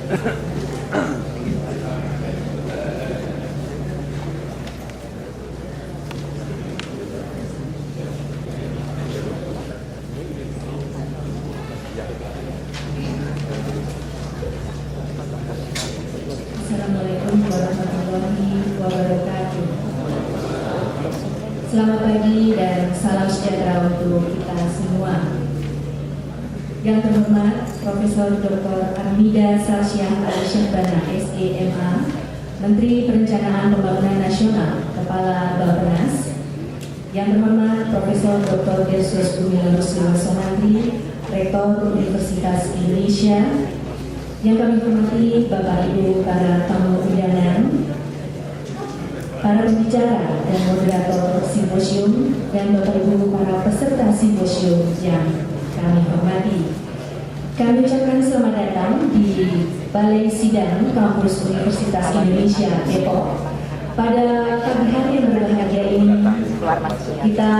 Assalamualaikum warahmatullahi wabarakatuh. Selamat pagi dan salam sejahtera untuk kita semua. Yang terhormat Profesor Dr. Armida Salsyah Al-Syahbana, SEMA, Menteri Perencanaan Pembangunan Nasional, Kepala Bappenas. Yang terhormat Profesor Dr. Dersus Gumilar Sonantri, Rektor Universitas Indonesia. Yang kami hormati Bapak Ibu para tamu undangan, para pembicara dan moderator simposium, dan Bapak Ibu para peserta simposium yang kami hormati. Kami ucapkan selamat datang di Balai Sidang Kampus Universitas Indonesia Depok. Pada pagi hari yang berbahagia ini, kita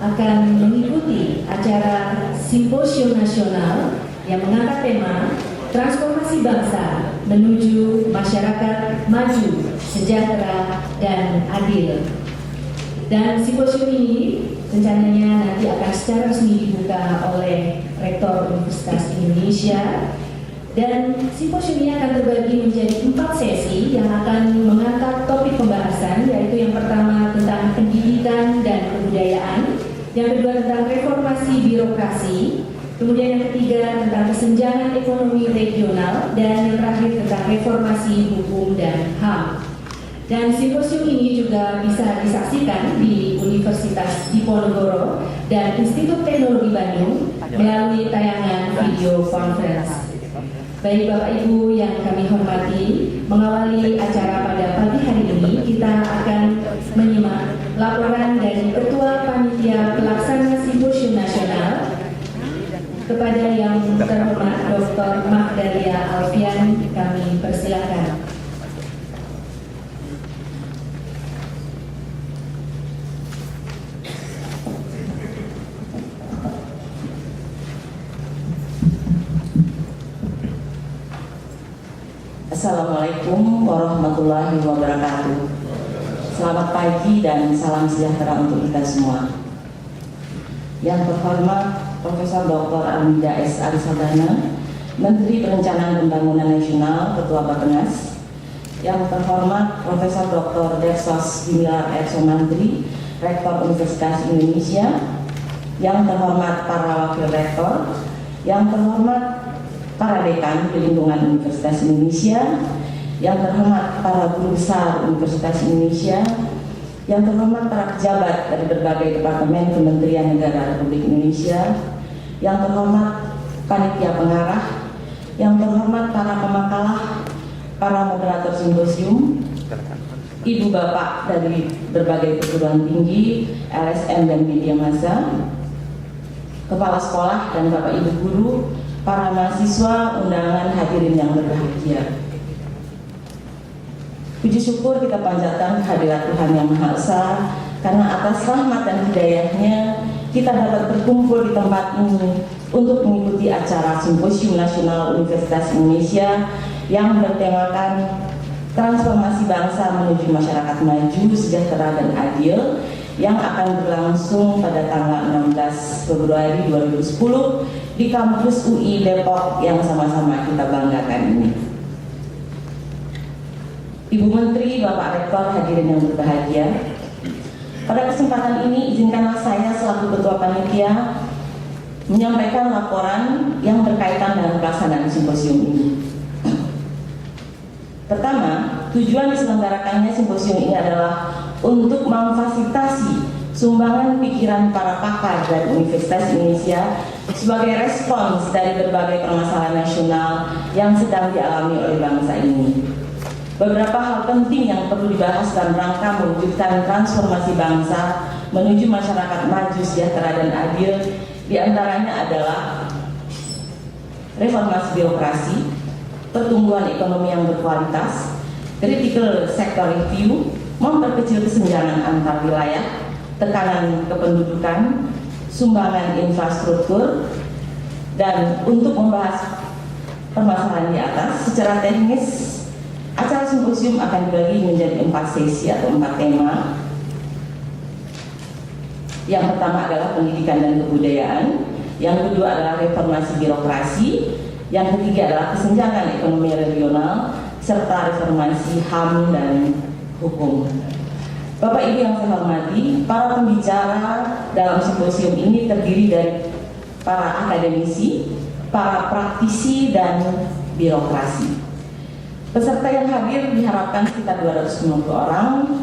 akan mengikuti acara simposium nasional yang mengangkat tema Transformasi Bangsa Menuju Masyarakat Maju, Sejahtera, dan Adil. Dan simposium ini rencananya nanti akan secara resmi dibuka oleh Rektor Universitas Indonesia. Dan simposium ini akan terbagi menjadi 4 sesi yang akan mengangkat topik pembahasan, yaitu yang pertama tentang pendidikan dan kebudayaan, yang kedua tentang reformasi birokrasi, kemudian yang ketiga tentang kesenjangan ekonomi regional, dan yang terakhir tentang reformasi hukum dan HAM. Dan simposium ini juga bisa disaksikan di Universitas Diponegoro dan Institut Teknologi Bandung melalui tayangan video conference. Baik Bapak Ibu yang kami hormati, mengawali acara pada pagi hari ini kita akan menyimak laporan dari Ketua Panitia Pelaksana Simposium Nasional. Kepada yang terhormat Dr. Magdalia Alfian, kami persilakan. Assalamualaikum warahmatullahi wabarakatuh. Selamat pagi dan salam sejahtera untuk kita semua. Yang terhormat Profesor Dr. Armida S. Al-Syahbana, Menteri Perencanaan Pembangunan Nasional, Ketua Bappenas. Yang terhormat Profesor Dr. Dersus Gumilar Sonantri, Rektor Universitas Indonesia. Yang terhormat para wakil rektor, yang terhormat para dekan di lingkungan Universitas Indonesia, yang terhormat para guru besar Universitas Indonesia, yang terhormat para pejabat dari berbagai departemen Kementerian Negara Republik Indonesia, yang terhormat panitia pengarah, yang terhormat para pemakalah, para moderator simposium, ibu bapak dari berbagai perguruan tinggi, LSM dan media massa, kepala sekolah dan bapak ibu guru, para mahasiswa, undangan hadirin yang berbahagia. Puji syukur kita panjatkan kehadirat Tuhan Yang Maha Esa, karena atas rahmat dan hidayahnya kita dapat berkumpul di tempat ini untuk mengikuti acara Simposium Nasional Universitas Indonesia yang bertemakan Transformasi Bangsa Menuju Masyarakat Maju, Sejahtera, dan Adil, yang akan berlangsung pada tanggal 16 Februari 2010 di kampus UI Depok yang sama-sama kita banggakan ini. Ibu Menteri, Bapak Rektor, hadirin yang berbahagia, pada kesempatan ini izinkanlah saya selaku Ketua Panitia menyampaikan laporan yang berkaitan dengan pelaksanaan simposium ini. Pertama, tujuan diselenggarakannya simposium ini adalah untuk memfasilitasi sumbangan pikiran para pakar dari Universitas Indonesia sebagai respons dari berbagai permasalahan nasional yang sedang dialami oleh bangsa ini. Beberapa hal penting yang perlu dibahas dalam rangka mewujudkan transformasi bangsa menuju masyarakat maju, sejahtera, dan adil, diantaranya adalah reformasi birokrasi, pertumbuhan ekonomi yang berkualitas, critical sector review, memperkecil kesenjangan antar wilayah, tekanan kependudukan, sumbangan infrastruktur, dan untuk membahas permasalahan di atas, secara teknis acara simposium akan dibagi menjadi 4 sesi atau 4 tema. Yang pertama adalah pendidikan dan kebudayaan, yang kedua adalah reformasi birokrasi, yang ketiga adalah kesenjangan ekonomi regional, serta reformasi HAM dan hukum. Bapak Ibu yang saya hormati, para pembicara dalam simposium ini terdiri dari para akademisi, para praktisi, dan birokrasi. Peserta yang hadir diharapkan sekitar 250 orang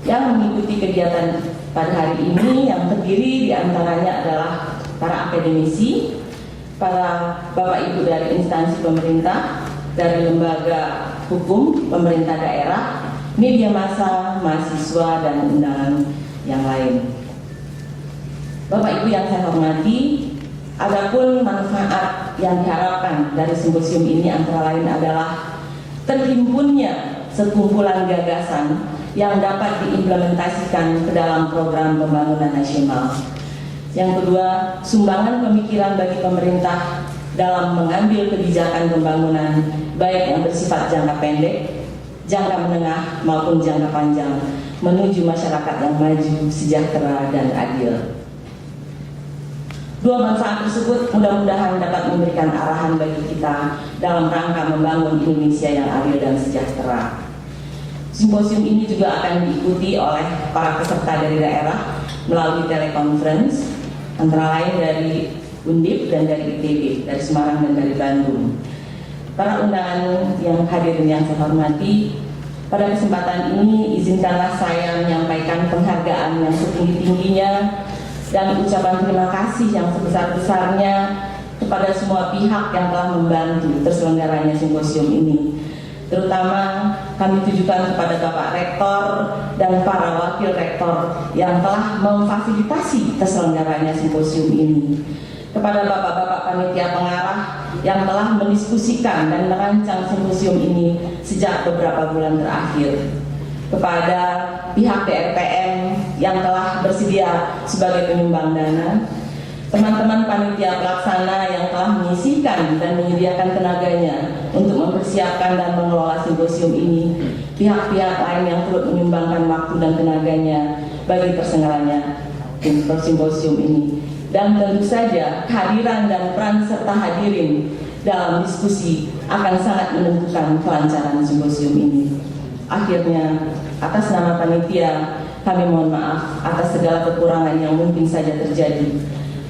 yang mengikuti kegiatan pada hari ini, yang terdiri diantaranya adalah para akademisi, para Bapak Ibu dari instansi pemerintah, dari lembaga hukum, pemerintah daerah, media massa, mahasiswa, dan undangan yang lain. Bapak Ibu yang saya hormati, adapun manfaat yang diharapkan dari simposium ini antara lain adalah terhimpunnya sekumpulan gagasan yang dapat diimplementasikan ke dalam program pembangunan nasional. Yang kedua, sumbangan pemikiran bagi pemerintah dalam mengambil kebijakan pembangunan baik yang bersifat jangka pendek, jangka menengah maupun jangka panjang menuju masyarakat yang maju, sejahtera, dan adil. Dua manfaat tersebut mudah-mudahan dapat memberikan arahan bagi kita dalam rangka membangun Indonesia yang adil dan sejahtera. Simposium ini juga akan diikuti oleh para peserta dari daerah melalui telekonferensi, antara lain dari Undip dan dari ITB, dari Semarang dan dari Bandung. Para undangan yang hadir dan yang saya hormati, pada kesempatan ini izinkanlah saya menyampaikan penghargaan yang setinggi-tingginya dan ucapan terima kasih yang sebesar-besarnya kepada semua pihak yang telah membantu terselenggaranya simposium ini. Terutama kami tujukan kepada Bapak Rektor dan para Wakil Rektor yang telah memfasilitasi terselenggaranya simposium ini. Kepada Bapak-Bapak Panitia Pengarah yang telah mendiskusikan dan merancang simposium ini sejak beberapa bulan terakhir. Kepada pihak BRPM yang telah bersedia sebagai penyumbang dana, teman-teman panitia pelaksana yang telah menyisihkan dan menyediakan tenaganya untuk mempersiapkan dan mengelola simposium ini, pihak-pihak lain yang turut menyumbangkan waktu dan tenaganya bagi terselenggaranya simposium ini, dan tentu saja kehadiran dan peran serta hadirin dalam diskusi akan sangat menentukan kelancaran simposium ini. Akhirnya, atas nama panitia, kami mohon maaf atas segala kekurangan yang mungkin saja terjadi.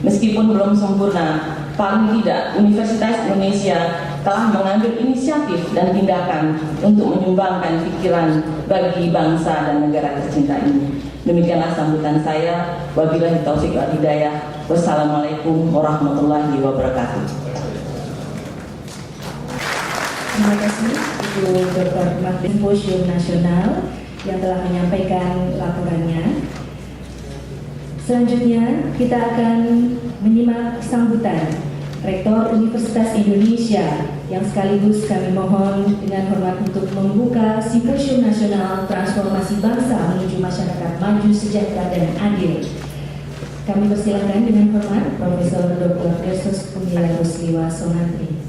Meskipun belum sempurna, paling tidak Universitas Indonesia telah mengambil inisiatif dan tindakan untuk menyumbangkan pikiran bagi bangsa dan negara tercinta ini. Demikianlah sambutan saya. Wabillahi taufiq wal hidayah. Wassalamualaikum warahmatullahi wabarakatuh. Terima kasih Ibu Dr. Martin Simposium Nasional yang telah menyampaikan laporannya. Selanjutnya kita akan menyimak sambutan Rektor Universitas Indonesia yang sekaligus kami mohon dengan hormat untuk membuka Simposium Nasional Transformasi Bangsa menuju Masyarakat Maju, Sejahtera, dan Adil. Kami persilakan dengan hormat Profesor Dr. Yesus Pumila Rusliwa Sonantri.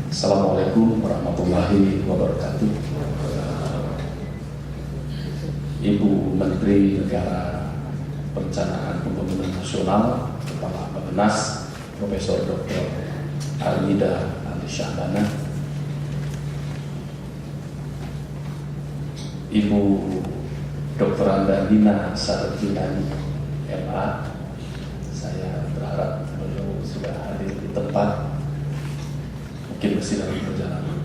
Assalamualaikum warahmatullahi wabarakatuh. Ibu Menteri Negara Perencanaan Pembangunan Nasional, Kepala Bappenas, Profesor Dr. Armida Syahbana, Ibu Dr. Andina Sarjilani, MA. Saya berharap beliau sudah hadir di tempat, mungkin masih dalam perjalanan.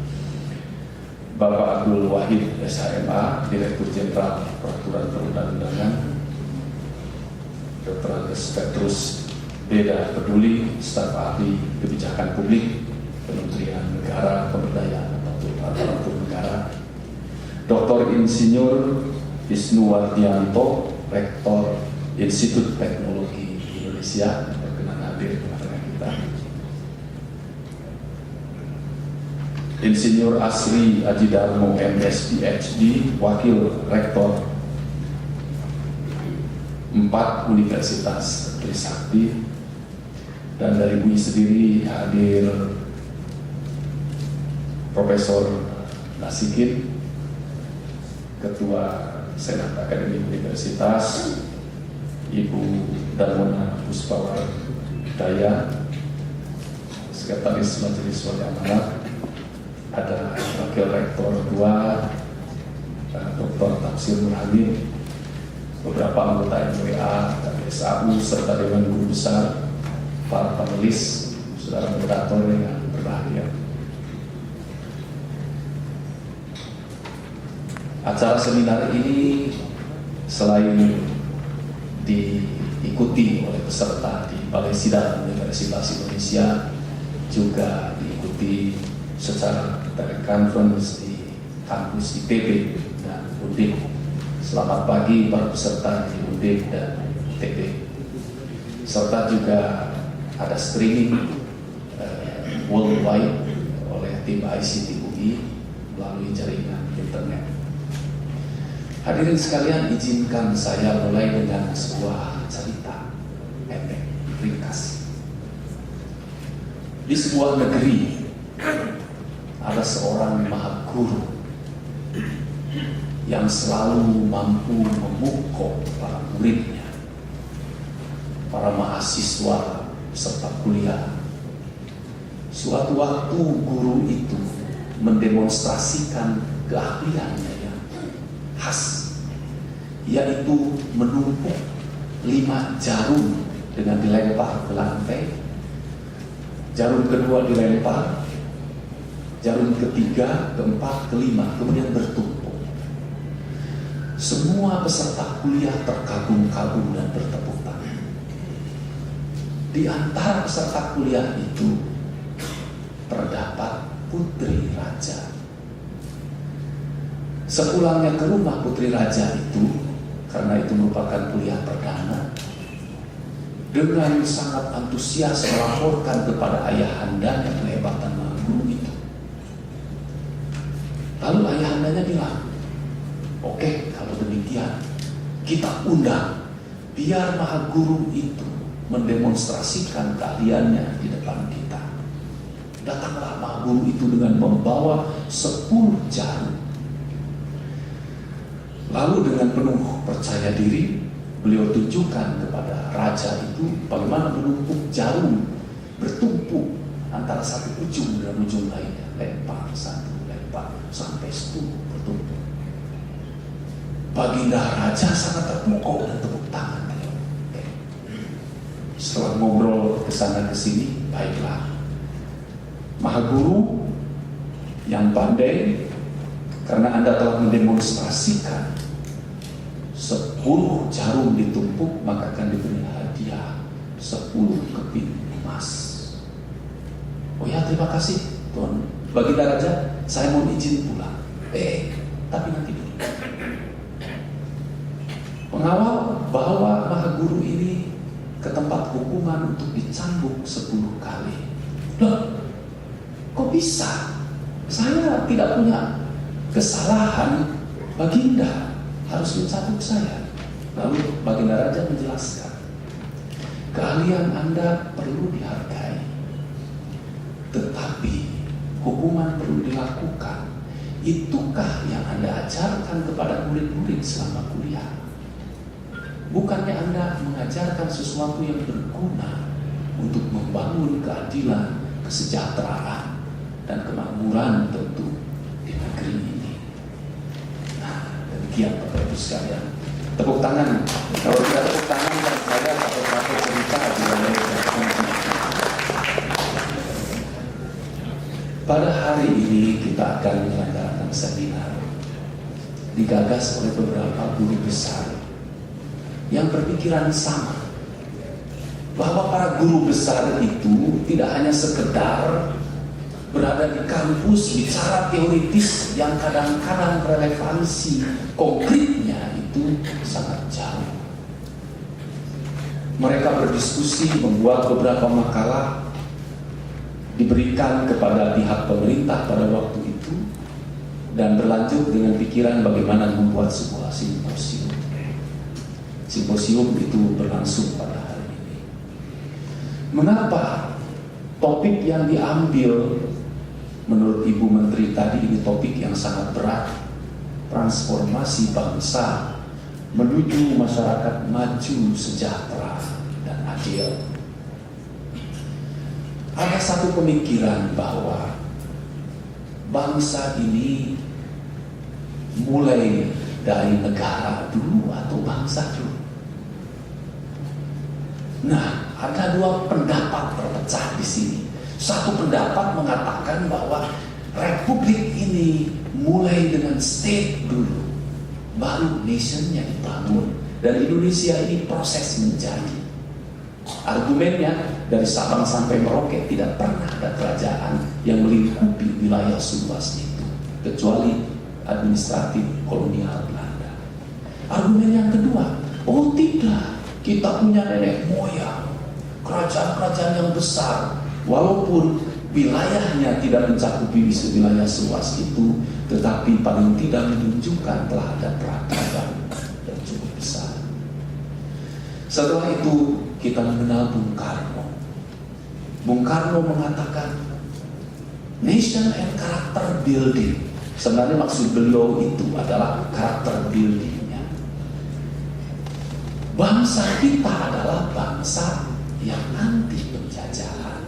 Bapak Abdul Wahid, SHMA, Direktur Jenderal Peraturan Perundang-undangan, Dr. Andes Petrus Beda Peduli, staf ahli kebijakan publik, Kementerian Negara Pemberdayaan Aparatur Negara, Dr. Insinyur Isnuwardianto, Rektor Institut Teknologi Indonesia, berkenan hadir di tengah kita. Insinyur Asri Ajidarmo, MS, PhD, Wakil Rektor 4 Universitas Trisakti, dan dari UI sendiri hadir Profesor Nasikin, Ketua Senat Akademik Universitas, Ibu Darmona Puspawardaya, Sekretaris Majelis Wali Amanat, ada Wakil Rektor 2, Dr. Tafsir Nurhamin, beberapa anggota MWA dan SAU, serta Dewan Guru Besar, para panelis, saudara moderator yang berbahagia. Acara seminar ini selain diikuti oleh peserta di Balai Sidang Universitas Indonesia, juga diikuti secara teleconference di kampus ITB dan UNDIP. Selamat pagi para peserta di UNDIP dan ITB. Serta juga ada streaming worldwide oleh tim ICT UI melalui jaringan internet. Hadirin sekalian, izinkan saya mulai dengan sebuah cerita pendek, ringkas. Di sebuah negeri ada seorang maha guru yang selalu mampu memukul para muridnya, para mahasiswa serta kuliah. Suatu waktu guru itu mendemonstrasikan keahliannya yang khas, yaitu menumpuk 5 jarum dengan dilempar ke lantai. Jarum kedua dilempar, jarum ketiga, keempat, kelima, kemudian bertumpuk. Semua peserta kuliah terkagum-kagum dan bertepuk tangan. Di antara peserta kuliah itu terdapat putri raja. Sepulangnya ke rumah putri raja itu, karena itu merupakan kuliah perdana, dengan sangat antusias melaporkan kepada ayahandanya kehebatan maha guru itu. Lalu ayahandanya bilang, "Oke, kalau demikian kita undang, biar maha guru itu mendemonstrasikan keahliannya di depan kita." Datanglah maha guru itu dengan membawa 10 jarum. Lalu dengan penuh percaya diri, beliau tunjukkan kepada raja itu bagaimana menumpuk jarum bertumpuk antara satu ujung dan ujung lainnya. Lempar satu, lempar sampai 10 bertumpuk. Baginda raja sangat terpukau dan tepuk tangan. Setelah ngobrol ke sana ke sini, baiklah, maha guru yang pandai, karena Anda telah mendemonstrasikan 10 jarum ditumpuk, maka akan diberi hadiah 10 keping emas. Oh ya, terima kasih Tuan Baginda Raja, saya mau izin pulang. Tapi nanti dulu. Pengawal bawa maha guru ini ke tempat hukuman untuk dicambuk 10 kali. Loh, kok bisa? Saya tidak punya kesalahan, Baginda harus mencambuk saya. Lalu Baginda Raja menjelaskan, keahlian Anda perlu dihargai, tetapi hukuman perlu dilakukan. Itukah yang Anda ajarkan kepada murid-murid selama kuliah? Bukannya Anda mengajarkan sesuatu yang berguna untuk membangun keadilan, kesejahteraan, dan kemakmuran tentu di negeri ini. Demikian Bapak Ibu sekalian. Tepuk tangan. Kalau tidak tepuk tangan dan saya satu-satu cerita di dalam. Pada hari ini kita akan menyelenggarakan seminar digagas oleh beberapa guru besar yang berpikiran sama, bahwa para guru besar itu tidak hanya sekedar berada di kampus bicara teoritis yang kadang-kadang relevansi konkretnya itu sangat jauh. Mereka berdiskusi, membuat beberapa makalah, diberikan kepada pihak pemerintah pada waktu itu, dan berlanjut dengan pikiran bagaimana membuat sebuah simposium. simposium itu berlangsung pada hari ini. Mengapa topik yang diambil menurut Ibu Menteri tadi ini topik yang sangat berat, transformasi bangsa menuju masyarakat maju, sejahtera, dan adil. Ada satu pemikiran bahwa bangsa ini mulai dari negara dulu atau bangsa dulu. Nah, ada dua pendapat terpecah di sini. Satu pendapat mengatakan bahwa republik ini mulai dengan state dulu, baru nationnya dibangun, dan Indonesia ini proses menjadi. Argumennya, dari Sabang sampai Merauke tidak pernah ada kerajaan yang melingkupi wilayah seluas itu, kecuali administratif kolonial Belanda. Argumen yang kedua, oh tidak, kita punya nenek moyang, kerajaan-kerajaan yang besar, walaupun wilayahnya tidak mencakupi wilayah seluas itu, tetapi paling tidak menunjukkan telah ada peradaban yang cukup besar. Setelah itu kita mengenal Bung Karno. Bung Karno mengatakan nation and character building. Sebenarnya maksud beliau itu adalah karakter buildingnya. Bangsa kita adalah bangsa yang anti penjajahan.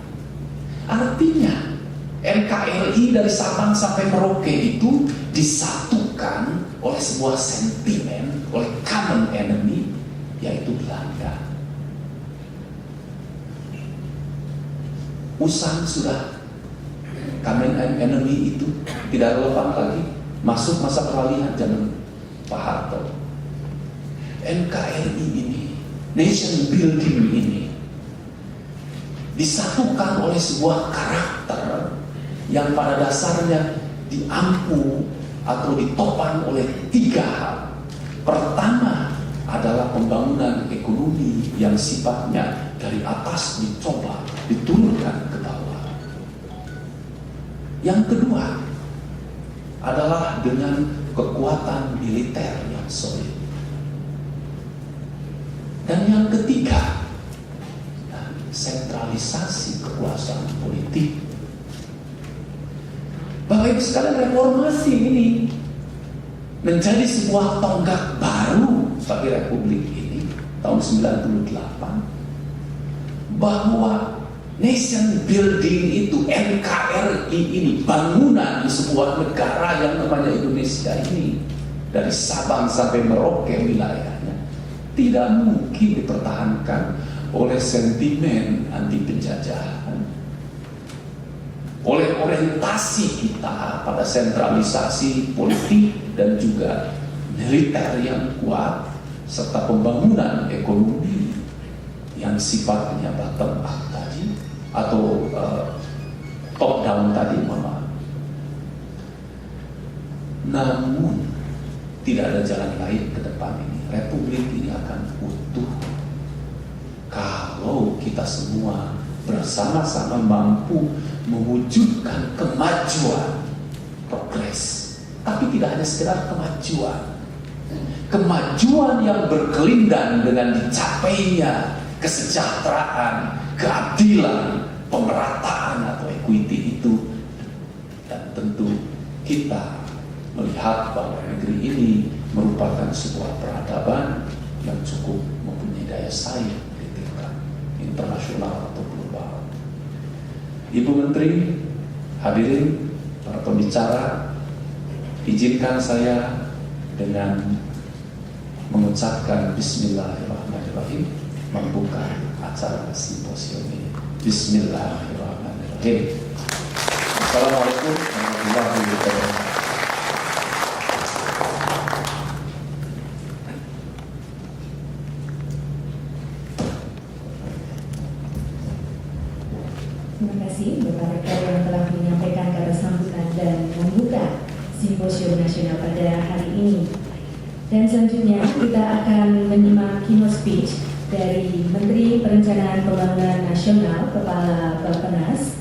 Artinya NKRI dari Sabang sampai Merauke itu disatukan oleh sebuah sentimen, oleh common enemy, yaitu Belanda. Usang sudah, common enemy itu tidak relevan lagi. Masuk masa peralihan zaman Pak Harto. NKRI ini, nation building ini, disatukan oleh sebuah karakter yang pada dasarnya diampu atau ditopang oleh tiga hal. Pertama adalah pembangunan ekonomi yang sifatnya dari atas dicoba diturunkan ke bawah. Yang kedua adalah dengan kekuatan militer yang solid. Dan yang ketiga, sentralisasi kekuasaan politik. Bapak Ibu sekalian, reformasi ini menjadi sebuah tonggak baru bagi republik ini tahun 98, bahwa nation building itu, NKRI ini, bangunan sebuah negara yang namanya Indonesia ini, dari Sabang sampai Merauke wilayahnya, tidak mungkin dipertahankan oleh sentimen anti penjajahan, oleh orientasi kita pada sentralisasi politik dan juga militer yang kuat, serta pembangunan ekonomi yang sifatnya bottom up tadi atau top down tadi, mohon. Namun tidak ada jalan lain ke depan ini. Republik ini akan utuh kalau kita semua bersama-sama mampu mewujudkan kemajuan, progres. Tapi tidak hanya sekedar kemajuan yang berkelindan dengan dicapainya kesejahteraan, keadilan, pemerataan atau equity itu. Dan tentu kita melihat bahwa negeri ini merupakan sebuah peradaban yang cukup mempunyai daya saing di tingkat internasional atau global. Ibu Menteri, hadirin, para pembicara, izinkan saya dengan mengucapkan Bismillahirrahmanirrahim membuka acara simposium ini. Bismillahirrahmanirrahim. Assalamualaikum warahmatullahi wabarakatuh. Terima kasih Bapak Rektor yang telah menyampaikan kata sambutan dan membuka simposium nasional pada hari ini. Dan selanjutnya kita akan menyimak keynote speech dari Menteri Perencanaan Pembangunan Nasional, Kepala Bappenas,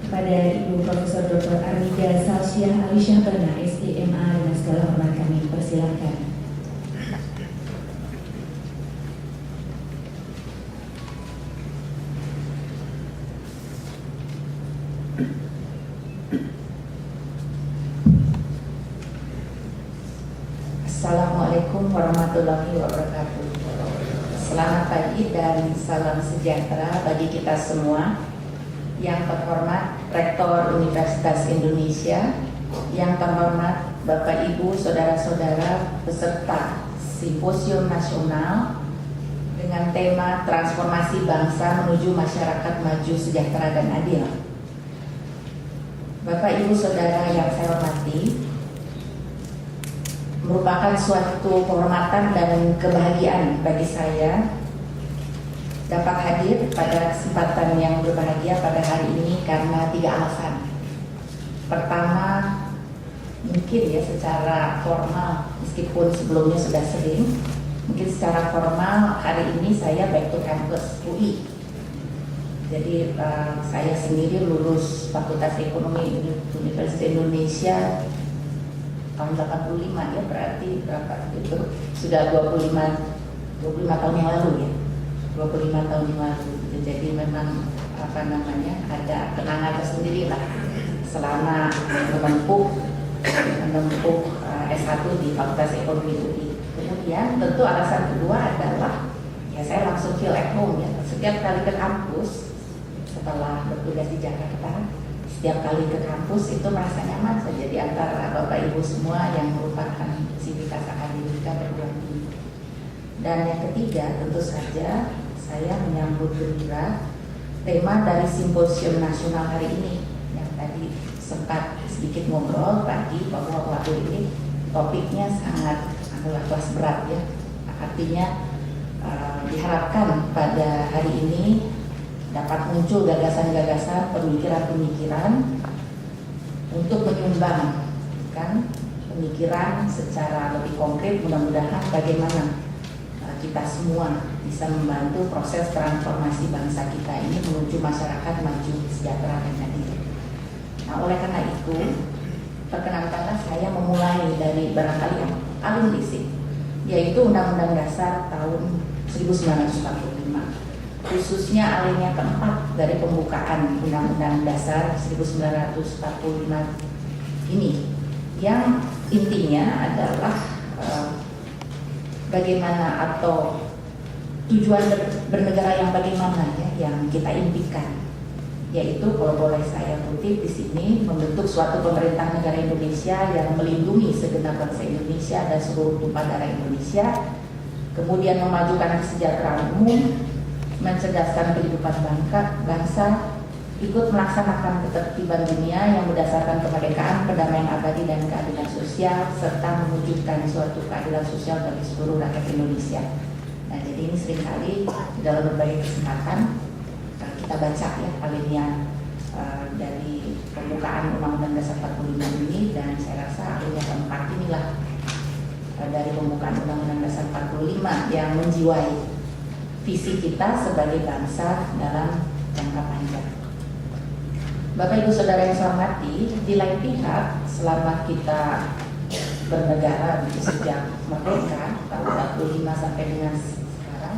kepada Ibu Profesor Dr. Armida Salsiah Alisjahbana, SDMA, dengan segala hormat kami persilahkan. Assalamualaikum warahmatullahi wabarakatuh. Selamat pagi dan salam sejahtera bagi kita semua. Yang terhormat Rektor Universitas Indonesia, yang terhormat Bapak Ibu, Saudara-saudara peserta Simposium Nasional dengan tema Transformasi Bangsa Menuju Masyarakat Maju, Sejahtera, dan Adil. Bapak Ibu Saudara yang saya hormati, merupakan suatu kehormatan dan kebahagiaan bagi saya dapat hadir pada kesempatan yang berbahagia pada hari ini karena 3 alasan. Pertama, mungkin ya secara formal, meskipun sebelumnya sudah sering, mungkin secara formal hari ini saya back to campus UI. Jadi saya sendiri lulus Fakultas Ekonomi Universitas Indonesia tahun 85 ya, berarti berapa itu sudah 25 tahun yang lalu ya, 25 tahun yang lalu. Jadi memang ada kenangan tersendiri lah selama menempuh S1 di Fakultas Ekonomi UI. Kemudian tentu alasan kedua adalah ya saya langsung feel at home ya. Setiap kali ke kampus setelah bertugas di Jakarta, setiap kali ke kampus itu merasa nyaman saja di antara Bapak Ibu semua yang merupakan sivitas akademika perguruan tinggi. Dan yang ketiga tentu saja saya menyambut gembira tema dari Simposium Nasional hari ini yang tadi sempat sedikit ngobrol tadi bahwa waktu ini topiknya sangat kelas berat ya. Artinya diharapkan pada hari ini dapat muncul gagasan-gagasan, pemikiran-pemikiran untuk menyumbang kan pemikiran secara lebih konkret. Mudah-mudahan bagaimana kita semua bisa membantu proses transformasi bangsa kita ini menuju masyarakat maju, sejahtera, dan adil. Nah, oleh karena itu, perkenankanlah saya memulai dari barangkali yang paling basic, yaitu Undang-Undang Dasar tahun 1945. Khususnya alinea keempat dari pembukaan Undang-Undang Dasar 1945 ini, yang intinya adalah bagaimana atau tujuan bernegara yang bagaimana ya yang kita impikan, yaitu kalau boleh saya kutip di sini, membentuk suatu pemerintah negara Indonesia yang melindungi segenap bangsa Indonesia dan seluruh tumpah darah Indonesia, kemudian memajukan kesejahteraan umum, mencerdaskan kehidupan bangsa, ikut melaksanakan ketertiban dunia yang berdasarkan kemerdekaan, perdamaian abadi, dan keadilan sosial, serta mewujudkan suatu keadilan sosial bagi seluruh rakyat Indonesia. Nah, jadi ini seringkali dalam berbagai kesempatan kita baca ya alinea dari pembukaan Undang-Undang Dasar 45 ini, dan saya rasa alinea keempat inilah dari pembukaan Undang-Undang Dasar 45 yang menjiwai visi kita sebagai bangsa dalam jangka panjang. Bapak Ibu Saudara yang saya hormati, di lain pihak selama kita bernegara sejak merdeka tahun 45 sampai dengan sekarang,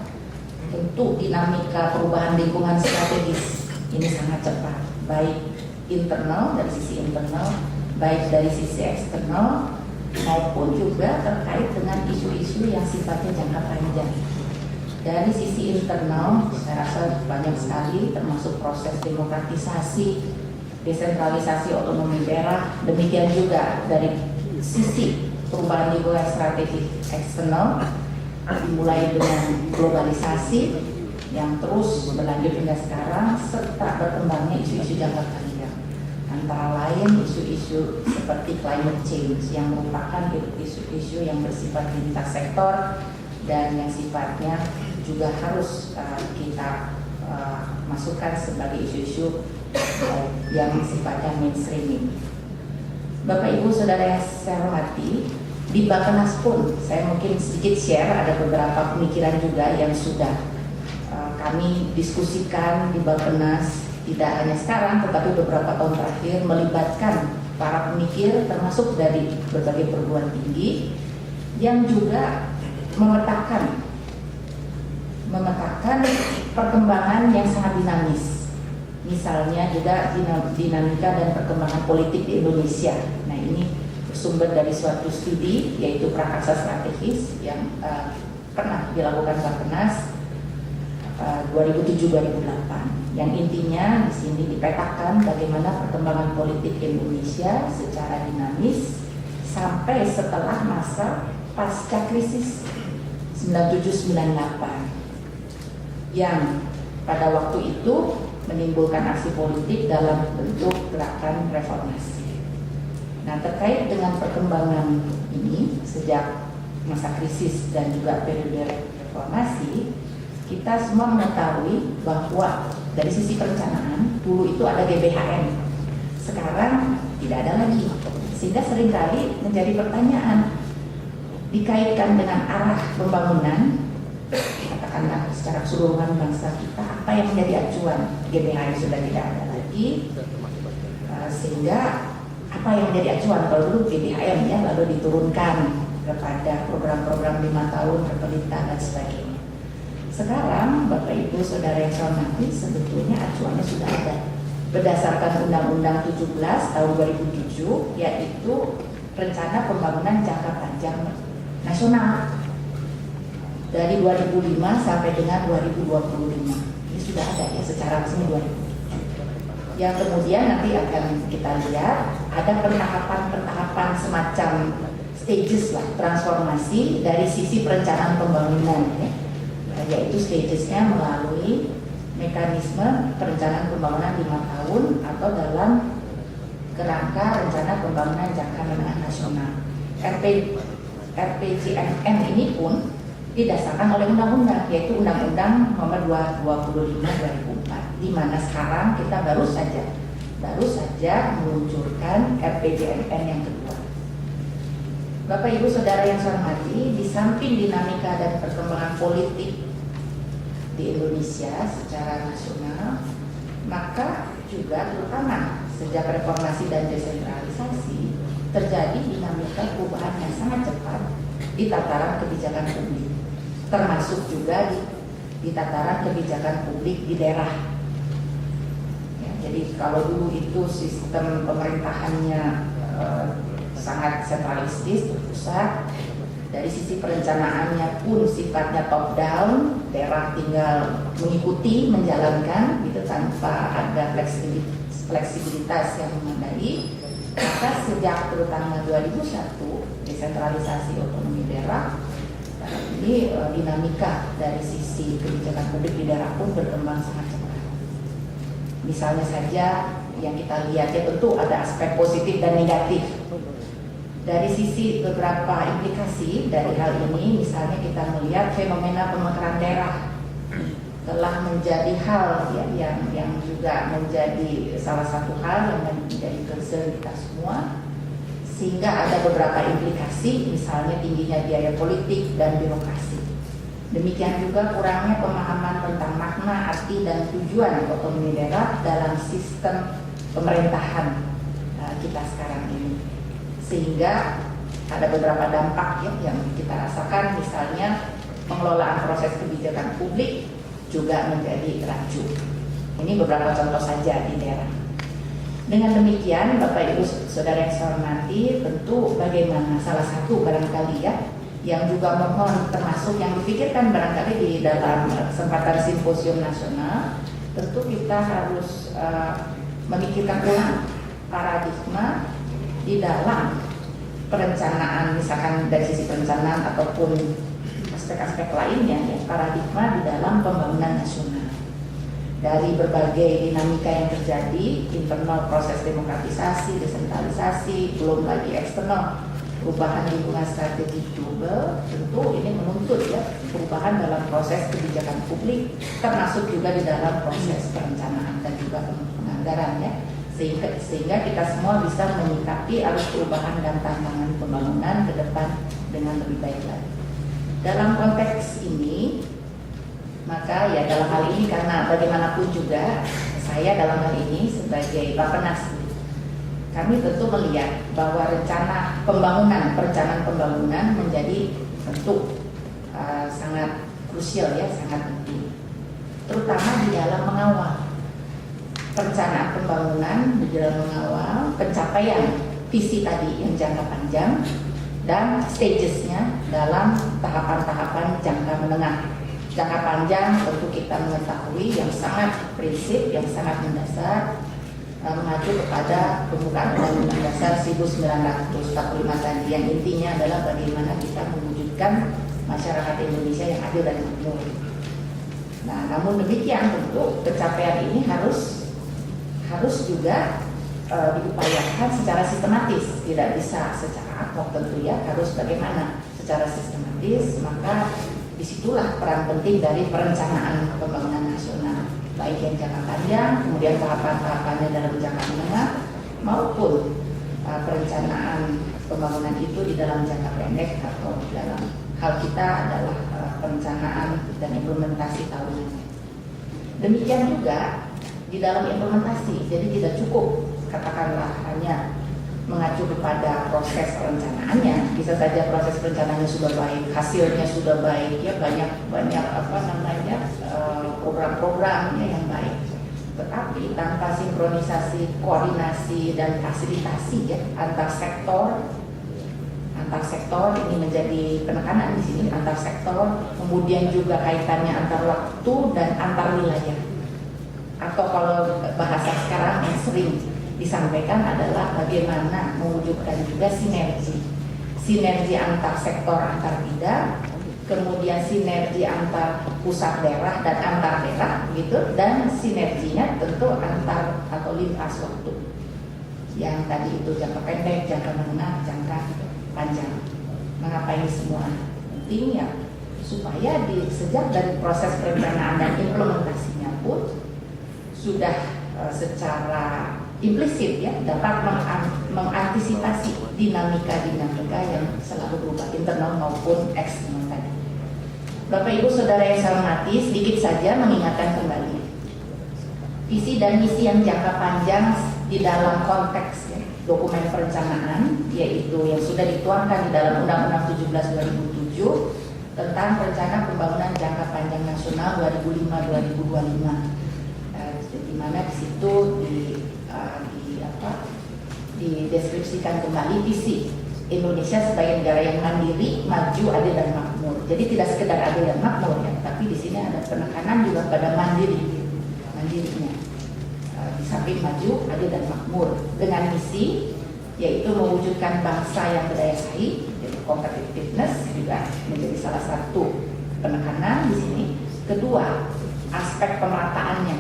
tentu dinamika perubahan lingkungan strategis ini sangat cepat, baik internal dari sisi internal, baik dari sisi eksternal, maupun juga terkait dengan isu-isu yang sifatnya jangka panjang. Dari sisi internal, saya rasa banyak sekali, termasuk proses demokratisasi, desentralisasi otonomi daerah. Demikian juga dari sisi perubahan lingkungan strategik eksternal, dimulai dengan globalisasi yang terus berlanjut hingga sekarang, serta berkembangnya isu-isu jangka panjang. Antara lain isu-isu seperti climate change yang merupakan isu-isu yang bersifat lintas sektor dan yang sifatnya juga harus kita masukkan sebagai isu-isu yang sifatnya mainstreaming. Bapak Ibu Saudara yang saya hormati, di Bappenas pun saya mungkin sedikit share ada beberapa pemikiran juga yang sudah kami diskusikan di Bappenas, tidak hanya sekarang tetapi beberapa tahun terakhir, melibatkan para pemikir termasuk dari berbagai perguruan tinggi yang juga memetakan perkembangan yang sangat dinamis. Misalnya juga dinamika dan perkembangan politik di Indonesia. Nah, ini bersumber dari suatu studi yaitu prakarsa strategis yang pernah dilakukan Bappenas 2007-2008, yang intinya di sini dipetakan bagaimana perkembangan politik Indonesia secara dinamis sampai setelah masa pasca krisis 97-98 yang pada waktu itu menimbulkan aksi politik dalam bentuk gerakan reformasi. Nah, terkait dengan perkembangan ini sejak masa krisis dan juga periode reformasi, kita semua mengetahui bahwa dari sisi perencanaan dulu itu ada GBHN, sekarang tidak ada lagi, sehingga seringkali menjadi pertanyaan dikaitkan dengan arah pembangunan, katakanlah secara keseluruhan bangsa kita, apa yang menjadi acuan. GBHN sudah tidak ada lagi, sehingga apa yang menjadi acuan? Kalau dulu GBHN ya, lalu diturunkan kepada program-program 5 tahun berpemerintah dan sebagainya. Sekarang Bapak Ibu Saudara yang saya hormati, sebetulnya acuannya sudah ada berdasarkan Undang-Undang 17 tahun 2007, yaitu Rencana Pembangunan Jangka Panjang Nasional dari 2005 sampai dengan 2025. Ini sudah ada ya secara resmi 2007. Yang kemudian nanti akan kita lihat ada pentahapan-pentahapan semacam stages lah, transformasi dari sisi perencanaan pembangunan ya. Yaitu stagesnya melalui mekanisme perencanaan pembangunan 5 tahun atau dalam kerangka rencana pembangunan jangka menengah nasional. RPJMN ini pun didasarkan oleh undang-undang, yaitu Undang-Undang Nomor 225/2004, di mana sekarang kita baru saja meluncurkan RPJMN yang kedua. Bapak Ibu Saudara yang saya hormati, di samping dinamika dan perkembangan politik di Indonesia secara nasional, maka juga terutama sejak reformasi dan desentralisasi terjadi dinamika perubahan yang sangat cepat di tataran kebijakan publik, termasuk juga di tataran kebijakan publik di daerah. Ya, jadi kalau dulu itu sistem pemerintahannya sangat sentralistis, terpusat. Dari sisi perencanaannya pun sifatnya top down, daerah tinggal mengikuti, menjalankan gitu tanpa ada fleksibilitas yang memadai. Maka sejak terutama 2001 desentralisasi otonomi daerah, ini dinamika dari sisi kebijakan publik di daerah pun berkembang sangat cepat. Misalnya saja yang kita lihat ya, tentu ada aspek positif dan negatif. Dari sisi beberapa implikasi dari hal ini, misalnya kita melihat fenomena pemekaran daerah telah menjadi hal ya, yang juga menjadi salah satu hal yang menjadi concern kita semua, sehingga ada beberapa implikasi, misalnya tingginya biaya politik dan birokrasi. Demikian juga kurangnya pemahaman tentang makna, arti, dan tujuan otonomi daerah dalam sistem pemerintahan kita sekarang ini. Sehingga ada beberapa dampak ya, yang kita rasakan, misalnya pengelolaan proses kebijakan publik juga menjadi rancu. Ini beberapa contoh saja di daerah. Dengan demikian, Bapak Ibu Saudara yang saya hormati, tentu bagaimana salah satu barangkali ya, yang juga mohon termasuk yang dipikirkan barangkali di dalam kesempatan simposium nasional, tentu kita harus memikirkan ulang paradigma di dalam perencanaan, misalkan dari sisi perencanaan ataupun aspek-aspek lainnya ya, paradigma di dalam pembangunan nasional. Dari berbagai dinamika yang terjadi, internal proses demokratisasi, desentralisasi, belum lagi eksternal perubahan lingkungan strategi global, tentu ini menuntut ya perubahan dalam proses kebijakan publik, termasuk juga di dalam proses perencanaan dan juga penganggaran ya. Sehingga kita semua bisa menyikapi arus perubahan dan tantangan pembangunan ke depan dengan lebih baik lagi. Dalam konteks ini, maka ya dalam hal ini karena bagaimanapun juga saya dalam hal ini sebagai Bappenas, kami tentu melihat bahwa perencanaan pembangunan menjadi tentu sangat krusial ya, sangat penting, terutama di dalam mengawal perencanaan pembangunan, di dalam mengawal pencapaian visi tadi yang jangka panjang dan stagesnya dalam tahapan-tahapan jangka menengah. Jangka panjang tentu kita mengetahui yang sangat prinsip, yang sangat mendasar, mengacu kepada pembukaan Undang-Undang Dasar 1945 tadi, yang intinya adalah bagaimana kita mewujudkan masyarakat Indonesia yang adil dan makmur. Nah, namun demikian tentu pencapaian ini harus juga diupayakan secara sistematis, tidak bisa secara ad hoc tentu ya, harus bagaimana secara sistematis. Maka disitulah peran penting dari perencanaan pembangunan nasional, baik yang jangka panjang, kemudian tahapan-tahapannya dalam jangka menengah, maupun perencanaan pembangunan itu di dalam jangka pendek atau dalam hal kita adalah perencanaan dan implementasi tahunan. Demikian juga di dalam implementasi, jadi tidak cukup katakanlah hanya mengacu kepada proses perencanaannya. Bisa saja proses perencanaannya sudah baik, hasilnya sudah baik, ya banyak program-programnya yang baik. Tetapi tanpa sinkronisasi, koordinasi dan fasilitasi ya antar sektor ini menjadi penekanan di sini, antar sektor, kemudian juga kaitannya antar waktu dan antar wilayah. Atau kalau bahasa sekarang yang sering disampaikan adalah bagaimana mewujudkan juga sinergi antar sektor, antar bidang, kemudian sinergi antar pusat daerah dan antar daerah gitu, dan sinerginya tentu antar atau lintas waktu yang tadi itu jangka pendek, jangka menengah, jangka panjang. Mengapa ini semua penting ya? Supaya sejak dari proses perencanaan dan implementasinya pun sudah secara implisit ya dapat mengantisipasi dinamika yang selalu berubah, internal maupun eksternal tadi. Bapak Ibu Saudara yang saya hormati, sedikit saja mengingatkan kembali visi dan misi yang jangka panjang di dalam konteks ya, dokumen perencanaan, yaitu yang sudah dituangkan di dalam Undang-Undang 17 2007 tentang Rencana Pembangunan Jangka Panjang Nasional 2005-2025, di mana di situ dideskripsikan kembali visi Indonesia sebagai negara yang mandiri, maju, adil dan makmur. Jadi tidak sekedar adil dan makmur ya, tapi di sini ada penekanan juga pada mandirinya. Di samping maju, adil dan makmur dengan misi yaitu mewujudkan bangsa yang berdaya saing, jadi competitiveness juga menjadi salah satu penekanan di sini. Kedua, aspek pemerataannya,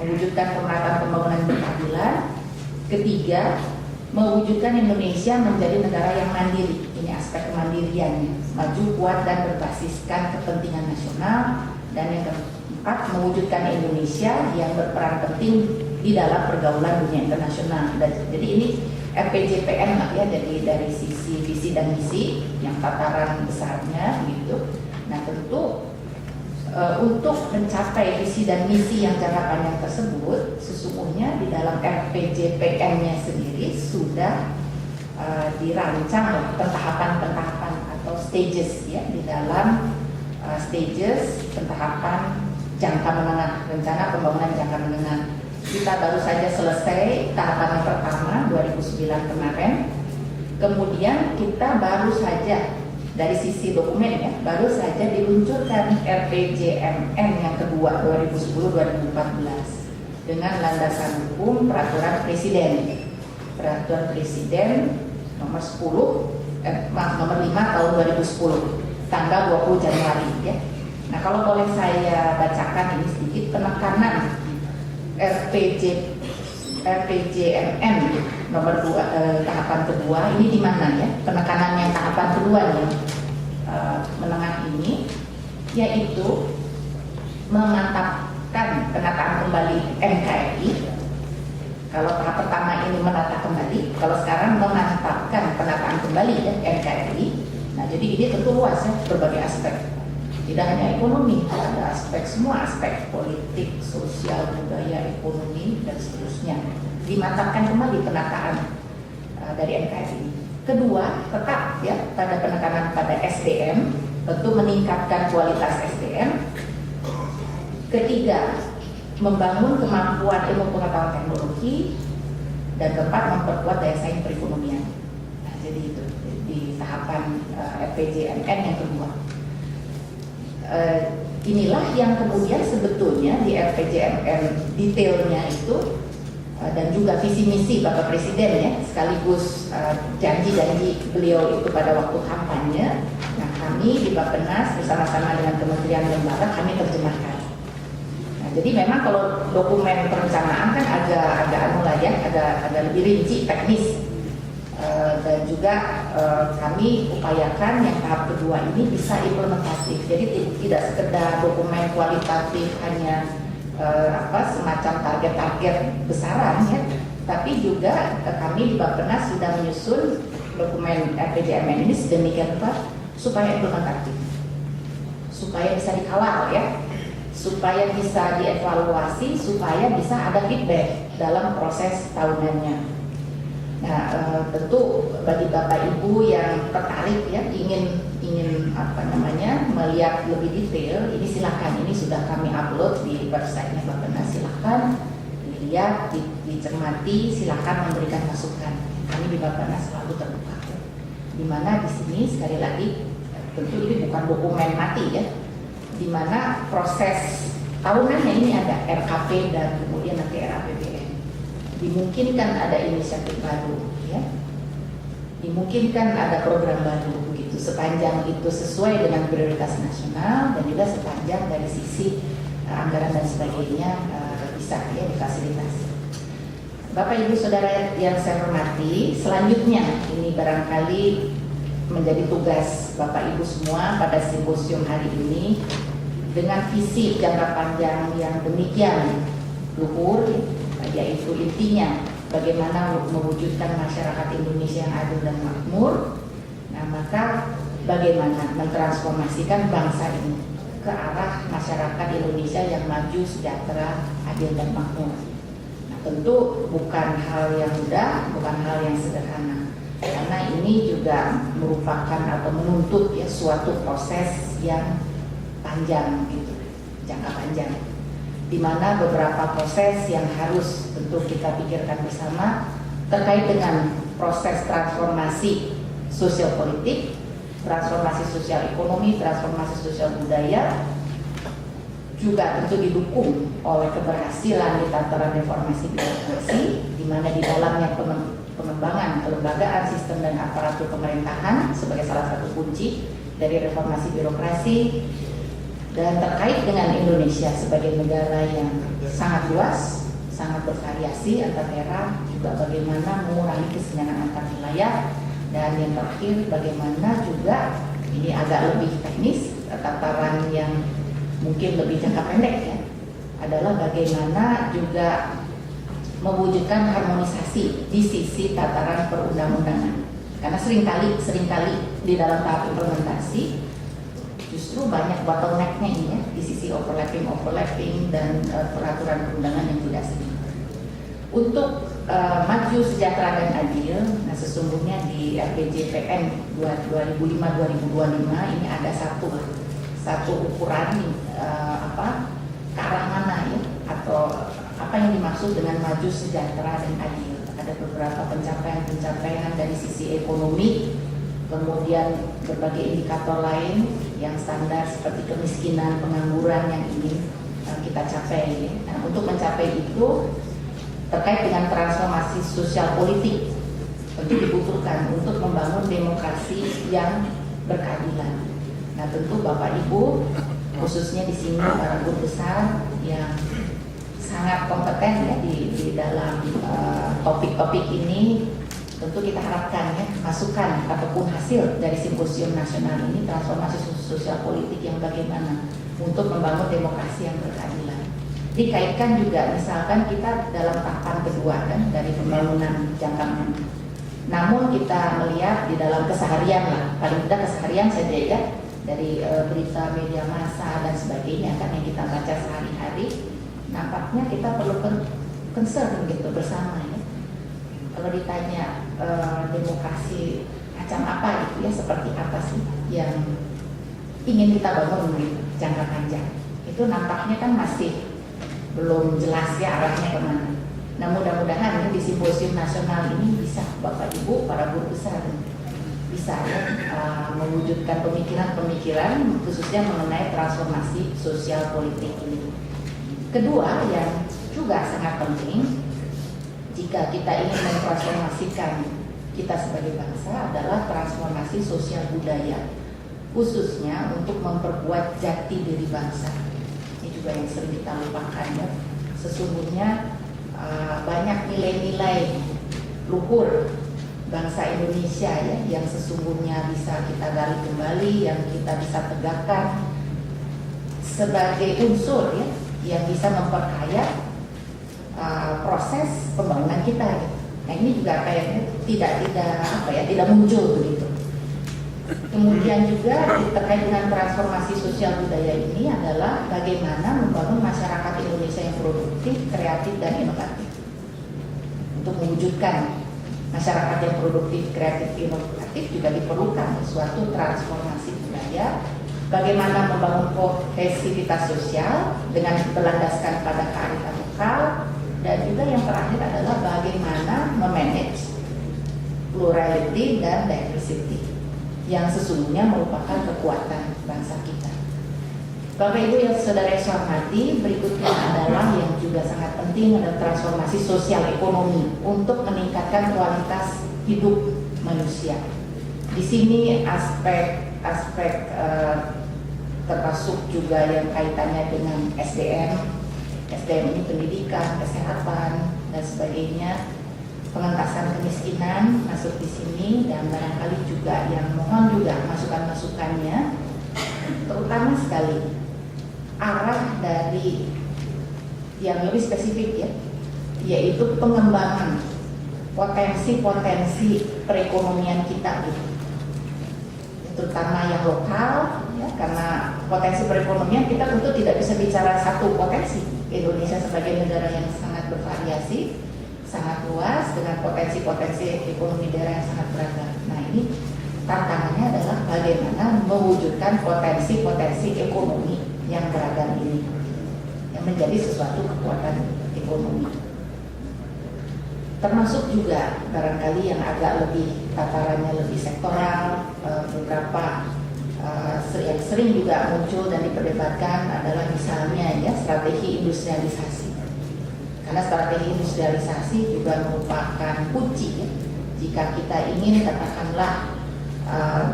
mewujudkan pemerataan pembangunan berkeadilan. Ketiga, mewujudkan Indonesia menjadi negara yang mandiri. Ini aspek kemandiriannya, maju, kuat dan berbasiskan kepentingan nasional. Dan yang keempat, mewujudkan Indonesia yang berperan penting di dalam pergaulan dunia internasional. Jadi ini RPJPN ya, jadi dari sisi visi dan misi yang tataran besarnya gitu. Nah tentu untuk mencapai visi dan misi yang jangka panjang tersebut, sesungguhnya di dalam RPJPN-nya sendiri sudah dirancang pentahapan-pentahapan atau stages ya, di dalam stages pentahapan jangka menengah, rencana pembangunan jangka menengah. Kita baru saja selesai tahapan yang pertama 2009 kemarin, kemudian kita baru saja dari sisi dokumen ya, baru saja diluncurkan RPJMN yang kedua 2010-2014 dengan landasan hukum peraturan presiden nomor 5 tahun 2010 tanggal 20 Januari ya. Nah kalau boleh saya bacakan ini sedikit penekanan RPJMN nomor 2 tahapan kedua ini di mana ya, penekanan yang tahapan kedua nih menengah ini, yaitu memantapkan penataan kembali NKRI. Kalau tahap pertama ini menata kembali, kalau sekarang memantapkan penataan kembali ya NKRI. Nah jadi ini tentu luas ya, berbagai aspek, tidak hanya ekonomi, ada aspek, semua aspek politik, sosial, budaya, ekonomi dan seterusnya. Dimantapkan kembali penataan dari NKRI. Kedua, tetap ya pada penekanan pada SDM, tentu meningkatkan kualitas SDM. Ketiga, membangun kemampuan ilmu pengetahuan teknologi dan keempat memperkuat daya saing perekonomian. Nah, jadi itu di tahapan RPJMN yang kedua. Inilah yang kemudian sebetulnya di RPJMN detailnya itu dan juga visi misi Bapak Presiden ya, sekaligus janji-janji beliau itu pada waktu kampanye. Nah, kami di Bappenas bersama-sama dengan kementerian lembaga kami terjemahkan. Nah, jadi memang kalau dokumen perencanaan kan agak lebih rinci teknis. Dan juga kami upayakan yang tahap kedua ini bisa implementatif. Jadi tidak sekedar dokumen kualitatif hanya semacam target-target besaran ya, tapi juga kami di Bappenas sudah menyusun dokumen RPJMN ini sedemikian rupa supaya implementatif, supaya bisa dikawal ya, supaya bisa dievaluasi, supaya bisa ada feedback dalam proses tahunannya. Nah, tentu bagi Bapak Ibu yang tertarik ya ingin melihat lebih detail, ini silakan, ini sudah kami upload di websitenya Bappenas, silakan dilihat, dicermati, silakan memberikan masukan. Kami di Bappenas selalu terbuka. Dimana di sini sekali lagi tentu ini bukan dokumen mati ya, dimana proses tahunannya ini ada RKP dan kemudian nanti RAPBN. Dimungkinkan ada inisiatif baru, ya. Dimungkinkan ada program baru, begitu. Sepanjang itu sesuai dengan prioritas nasional dan juga sepanjang dari sisi anggaran dan sebagainya bisa ya difasilitasi. Bapak Ibu Saudara yang saya hormati, selanjutnya ini barangkali menjadi tugas Bapak Ibu semua pada simposium hari ini dengan visi jangka panjang yang demikian luhur. Yaitu intinya bagaimana mewujudkan masyarakat Indonesia yang adil dan makmur. Nah, maka bagaimana mentransformasikan bangsa ini ke arah masyarakat Indonesia yang maju, sejahtera, adil dan makmur. Nah, tentu bukan hal yang mudah, bukan hal yang sederhana, karena ini juga merupakan atau menuntut ya suatu proses yang panjang gitu, jangka panjang, di mana beberapa proses yang harus tentu kita pikirkan bersama terkait dengan proses transformasi sosial politik, transformasi sosial ekonomi, transformasi sosial budaya, juga tentu didukung oleh keberhasilan di tataran reformasi birokrasi, di mana di dalamnya pengembangan kelembagaan, sistem dan aparatur pemerintahan sebagai salah satu kunci dari reformasi birokrasi. Dan terkait dengan Indonesia sebagai negara yang sangat luas, sangat bervariasi antar daerah, juga bagaimana mengurangi kesenjangan antar wilayah, dan yang terakhir bagaimana juga ini agak lebih teknis, tataran yang mungkin lebih jangka pendek ya, adalah bagaimana juga mewujudkan harmonisasi di sisi tataran perundang-undangan. Karena seringkali di dalam tahap implementasi justru banyak bottleneck-nya ini ya, di sisi overlapping dan peraturan perundangan yang tidak seimbang. Untuk maju, sejahtera dan adil, nah sesungguhnya di RPJPN 2005-2025 ini ada satu ukuran ke arah mana ya, atau apa yang dimaksud dengan maju, sejahtera dan adil. Ada beberapa pencapaian dari sisi ekonomi, kemudian berbagai indikator lain yang standar seperti kemiskinan, pengangguran yang ingin kita capai. Nah, untuk mencapai itu terkait dengan transformasi sosial politik tentu dibutuhkan untuk membangun demokrasi yang berkeadilan. Nah, tentu Bapak Ibu khususnya di sini para guru besar yang sangat kompeten ya di dalam topik-topik ini. Tentu kita harapkan ya masukan ataupun hasil dari simposium nasional ini transformasi sosial politik yang bagaimana untuk membangun demokrasi yang berkeadilan. Dikaitkan juga misalkan kita dalam tahapan kedua kan dari pembangunan jangka menengah. Namun kita melihat di dalam keseharian lah, paling tidak keseharian saja ya, dari berita media massa dan sebagainya kan yang kita baca sehari-hari, nampaknya kita perlu concern gitu bersama ya. Kalau ditanya demokrasi macam apa gitu ya, seperti apa sih yang ingin kita bangun gitu, jangka panjang, itu nampaknya kan masih belum jelas ya arahnya kemana. Nah, mudah-mudahan di simposium nasional ini bisa Bapak Ibu para guru besar bisa mewujudkan pemikiran-pemikiran khususnya mengenai transformasi sosial politik ini. Kedua yang juga sangat penting jika kita ingin mentransformasikan kita sebagai bangsa adalah transformasi sosial budaya, khususnya untuk memperkuat jati diri bangsa. Ini juga yang sering kita lupakan ya. Sesungguhnya banyak nilai-nilai luhur bangsa Indonesia ya yang sesungguhnya bisa kita gali kembali, yang kita bisa tegakkan sebagai unsur ya yang bisa memperkaya proses pembangunan kita. Ya. Nah ini juga kayaknya tidak muncul begitu. Kemudian juga terkait dengan transformasi sosial budaya ini adalah bagaimana membangun masyarakat Indonesia yang produktif, kreatif, dan inovatif. Untuk mewujudkan masyarakat yang produktif, kreatif, inovatif juga diperlukan suatu transformasi budaya. Bagaimana membangun kohesivitas sosial dengan berlandaskan pada kearifan lokal, dan juga yang terakhir adalah bagaimana memanage plurality dan diversity yang sesungguhnya merupakan kekuatan bangsa kita. Bapak Ibu yang saudara saya hormati, berikutnya adalah yang juga sangat penting adalah transformasi sosial ekonomi untuk meningkatkan kualitas hidup manusia. Di sini aspek termasuk juga yang kaitannya dengan SDM ini pendidikan, kesehatan, dan sebagainya. Pengentasan kemiskinan masuk di sini, dan barangkali juga yang mohon juga masukan-masukannya, terutama sekali arah dari yang lebih spesifik ya, yaitu pengembangan potensi perekonomian kita gitu. Terutama yang lokal ya, karena potensi perekonomian kita tentu tidak bisa bicara satu potensi. Indonesia sebagai negara yang sangat bervariasi, sangat luas dengan potensi-potensi ekonomi daerah yang sangat beragam. Nah ini tantangannya adalah bagaimana mewujudkan potensi-potensi ekonomi yang beragam ini yang menjadi sesuatu kekuatan ekonomi. Termasuk juga barangkali yang agak lebih tatarannya lebih sektoral, beberapa yang sering juga muncul dan diperdebatkan adalah misalnya ya strategi industrialisasi. Karena strategi industrialisasi juga merupakan kunci ya, jika kita ingin katakanlah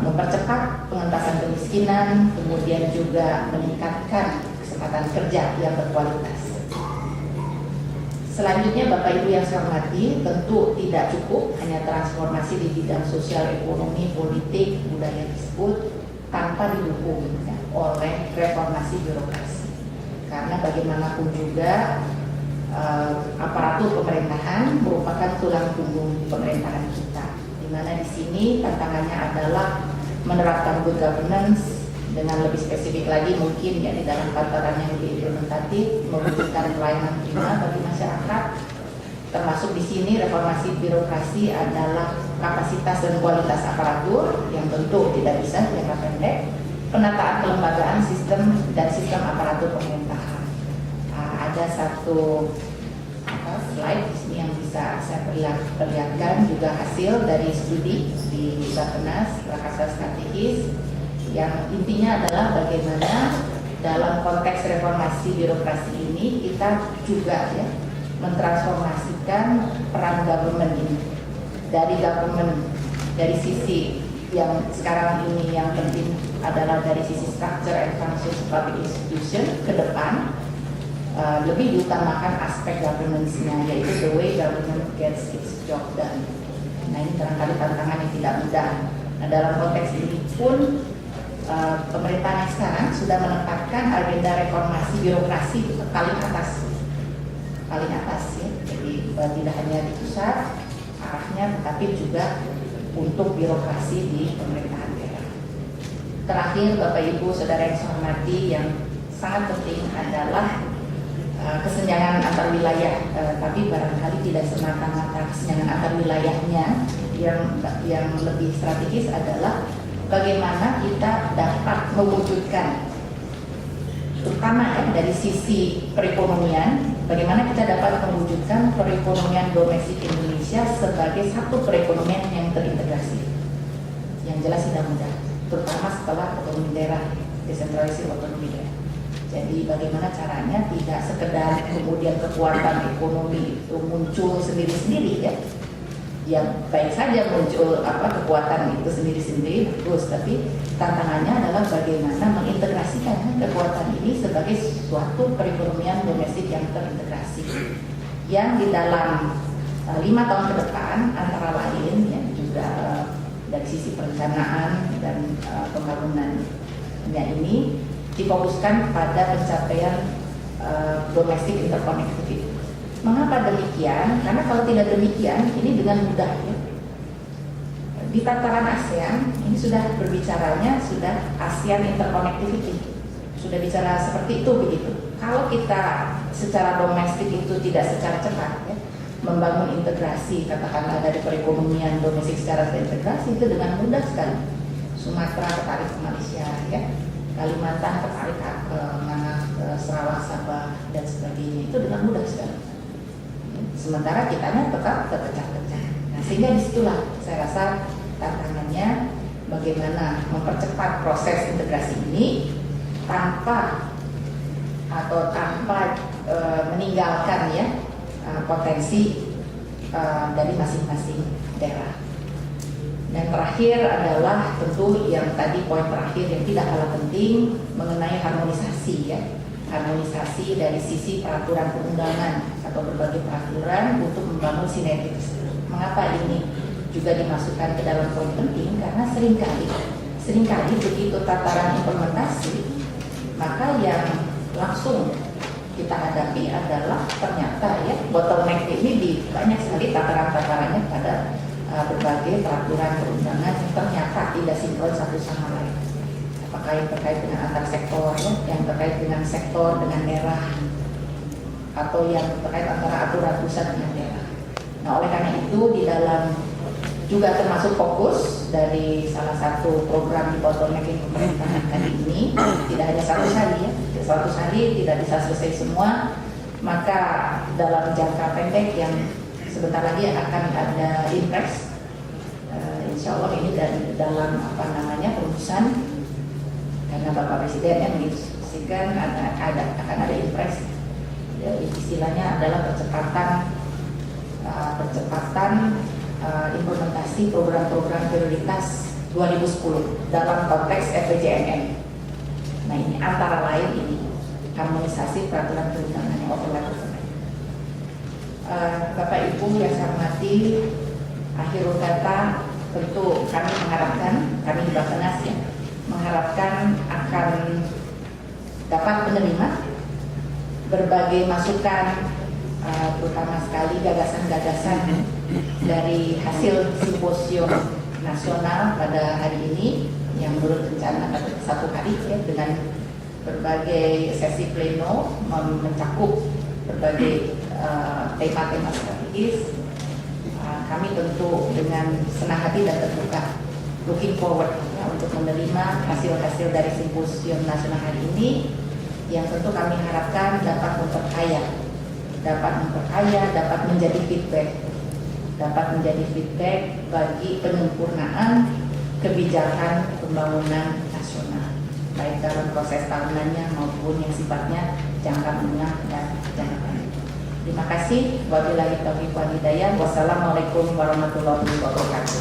mempercepat pengentasan kemiskinan, kemudian juga meningkatkan kesempatan kerja yang berkualitas. Selanjutnya Bapak Ibu yang saya hormati, tentu tidak cukup hanya transformasi di bidang sosial, ekonomi, politik, budaya tersebut tanpa didukung ya, oleh reformasi birokrasi. Karena bagaimanapun juga aparatur pemerintahan merupakan tulang punggung pemerintahan kita. Di mana di sini tantangannya adalah menerapkan good governance dengan lebih spesifik lagi mungkin ya di dalam tataran yang lebih implementatif, mewujudkan pelayanan prima bagi masyarakat. Termasuk di sini reformasi birokrasi adalah kapasitas dan kualitas aparatur yang tentu tidak bisa jangka pendek, penataan kelembagaan sistem aparatur pemerintahan. Ada satu slide di sini yang bisa saya perlihatkan juga hasil dari studi di Bapenas Prakasa Strategis yang intinya adalah bagaimana dalam konteks reformasi birokrasi ini kita juga ya mentransformasikan peran government ini dari sisi yang sekarang ini yang penting adalah dari sisi structure and function public institution ke depan lebih diutamakan aspek governance-nya, yaitu the way government gets its job done. Nah ini barangkali tantangan yang tidak mudah. Nah dalam konteks ini pun pemerintahan yang sekarang sudah menempatkan agenda reformasi birokrasi paling atas ya. Jadi tidak hanya di pusat arahnya, tetapi juga untuk birokrasi di pemerintahan daerah. Terakhir Bapak Ibu Saudara yang saya hormati, yang sangat penting adalah kesenjangan antar wilayah, tapi barangkali tidak semata-mata kesenjangan antar wilayahnya. Yang lebih strategis adalah bagaimana kita dapat mewujudkan pertama ya, dari sisi perekonomian, bagaimana kita dapat mewujudkan perekonomian domestik Indonesia sebagai satu perekonomian yang terintegrasi. Yang jelas tidak mudah, terutama setelah otonomi daerah, desentralisasi otonomi daerah. Jadi bagaimana caranya tidak sekedar kemudian kekuatan ekonomi itu muncul sendiri-sendiri ya, yang baik saja muncul kekuatan itu sendiri-sendiri bagus, tapi tantangannya adalah bagaimana mengintegrasikan kekuatan ini sebagai suatu perekonomian domestik yang terintegrasi, yang di dalam 5 tahun ke depan antara lain ya juga dari sisi perencanaan dan pembangunannya ini difokuskan pada pencapaian domestic interconnectivity. Mengapa demikian? Karena kalau tidak demikian, ini dengan mudah ya. Di tataran ASEAN ini sudah berbicaranya sudah ASEAN interconnectivity, sudah bicara seperti itu begitu. Kalau kita secara domestik itu tidak secara cepat ya, membangun integrasi katakanlah dari perekonomian domestik secara terintegrasi itu dengan mudah sekali. Sumatera tertarik ke Malaysia ya, Kalimantan tertarik ke Sarawak, Sabah dan sebagainya, itu dengan mudah sekali. Sementara kitanya tetap terpecah-pecah. Nah, sehingga disitulah saya rasa tantangannya bagaimana mempercepat proses integrasi ini tanpa meninggalkan ya potensi dari masing-masing daerah. Dan terakhir adalah tentu yang tadi poin terakhir yang tidak kalah penting mengenai harmonisasi ya. Harmonisasi dari sisi peraturan perundangan atau berbagai peraturan untuk membangun sinergitas. Mengapa ini juga dimasukkan ke dalam poin penting? Karena seringkali begitu tataran implementasi, maka yang langsung kita hadapi adalah ternyata ya bottleneck ini di banyak sekali tataran-tatarannya pada berbagai peraturan perundangan yang ternyata tidak sinkron satu sama lain. Apakah yang terkait dengan antar sektor, ya, yang terkait dengan sektor dengan daerah, atau yang terkait antara aturan pusat dengan daerah. Nah, oleh karena itu di dalam juga termasuk fokus dari salah satu program di bottlenecking pemerintahan kali ini, tidak hanya 100 hari ya, 100 hari tidak bisa selesai semua, maka dalam jangka pendek yang sebentar lagi akan ada impres, insya Allah ini dari dalam perumusan. Karena Bapak Presiden yang menginstruksikan akan ada impres, ya, istilahnya adalah percepatan implementasi program-program prioritas 2010 dalam konteks RPJMN. Nah ini antara lain ini harmonisasi peraturan perundangan yang overlap. Bapak Ibu yang saya hormati, akhirul kata tentu kami mengharapkan, kami di Bappenas ya, mengharapkan akan dapat menerima berbagai masukan, terutama sekali gagasan-gagasan dari hasil simposium nasional pada hari ini yang menurut rencana pada 1 hari ya, dengan berbagai sesi pleno mencakup berbagai tema-tema strategis. Kami tentu dengan senang hati dan terbuka looking forward ya, untuk menerima hasil-hasil dari simposium nasional hari ini yang tentu kami harapkan dapat memperkaya, dapat menjadi feedback bagi penyempurnaan kebijakan pembangunan nasional, baik dalam proses tahunannya maupun yang sifatnya jangka menengah dan jangka panjang. Terima kasih. Wabillahi taufiq wal hidayah. Wassalamualaikum warahmatullahi wabarakatuh.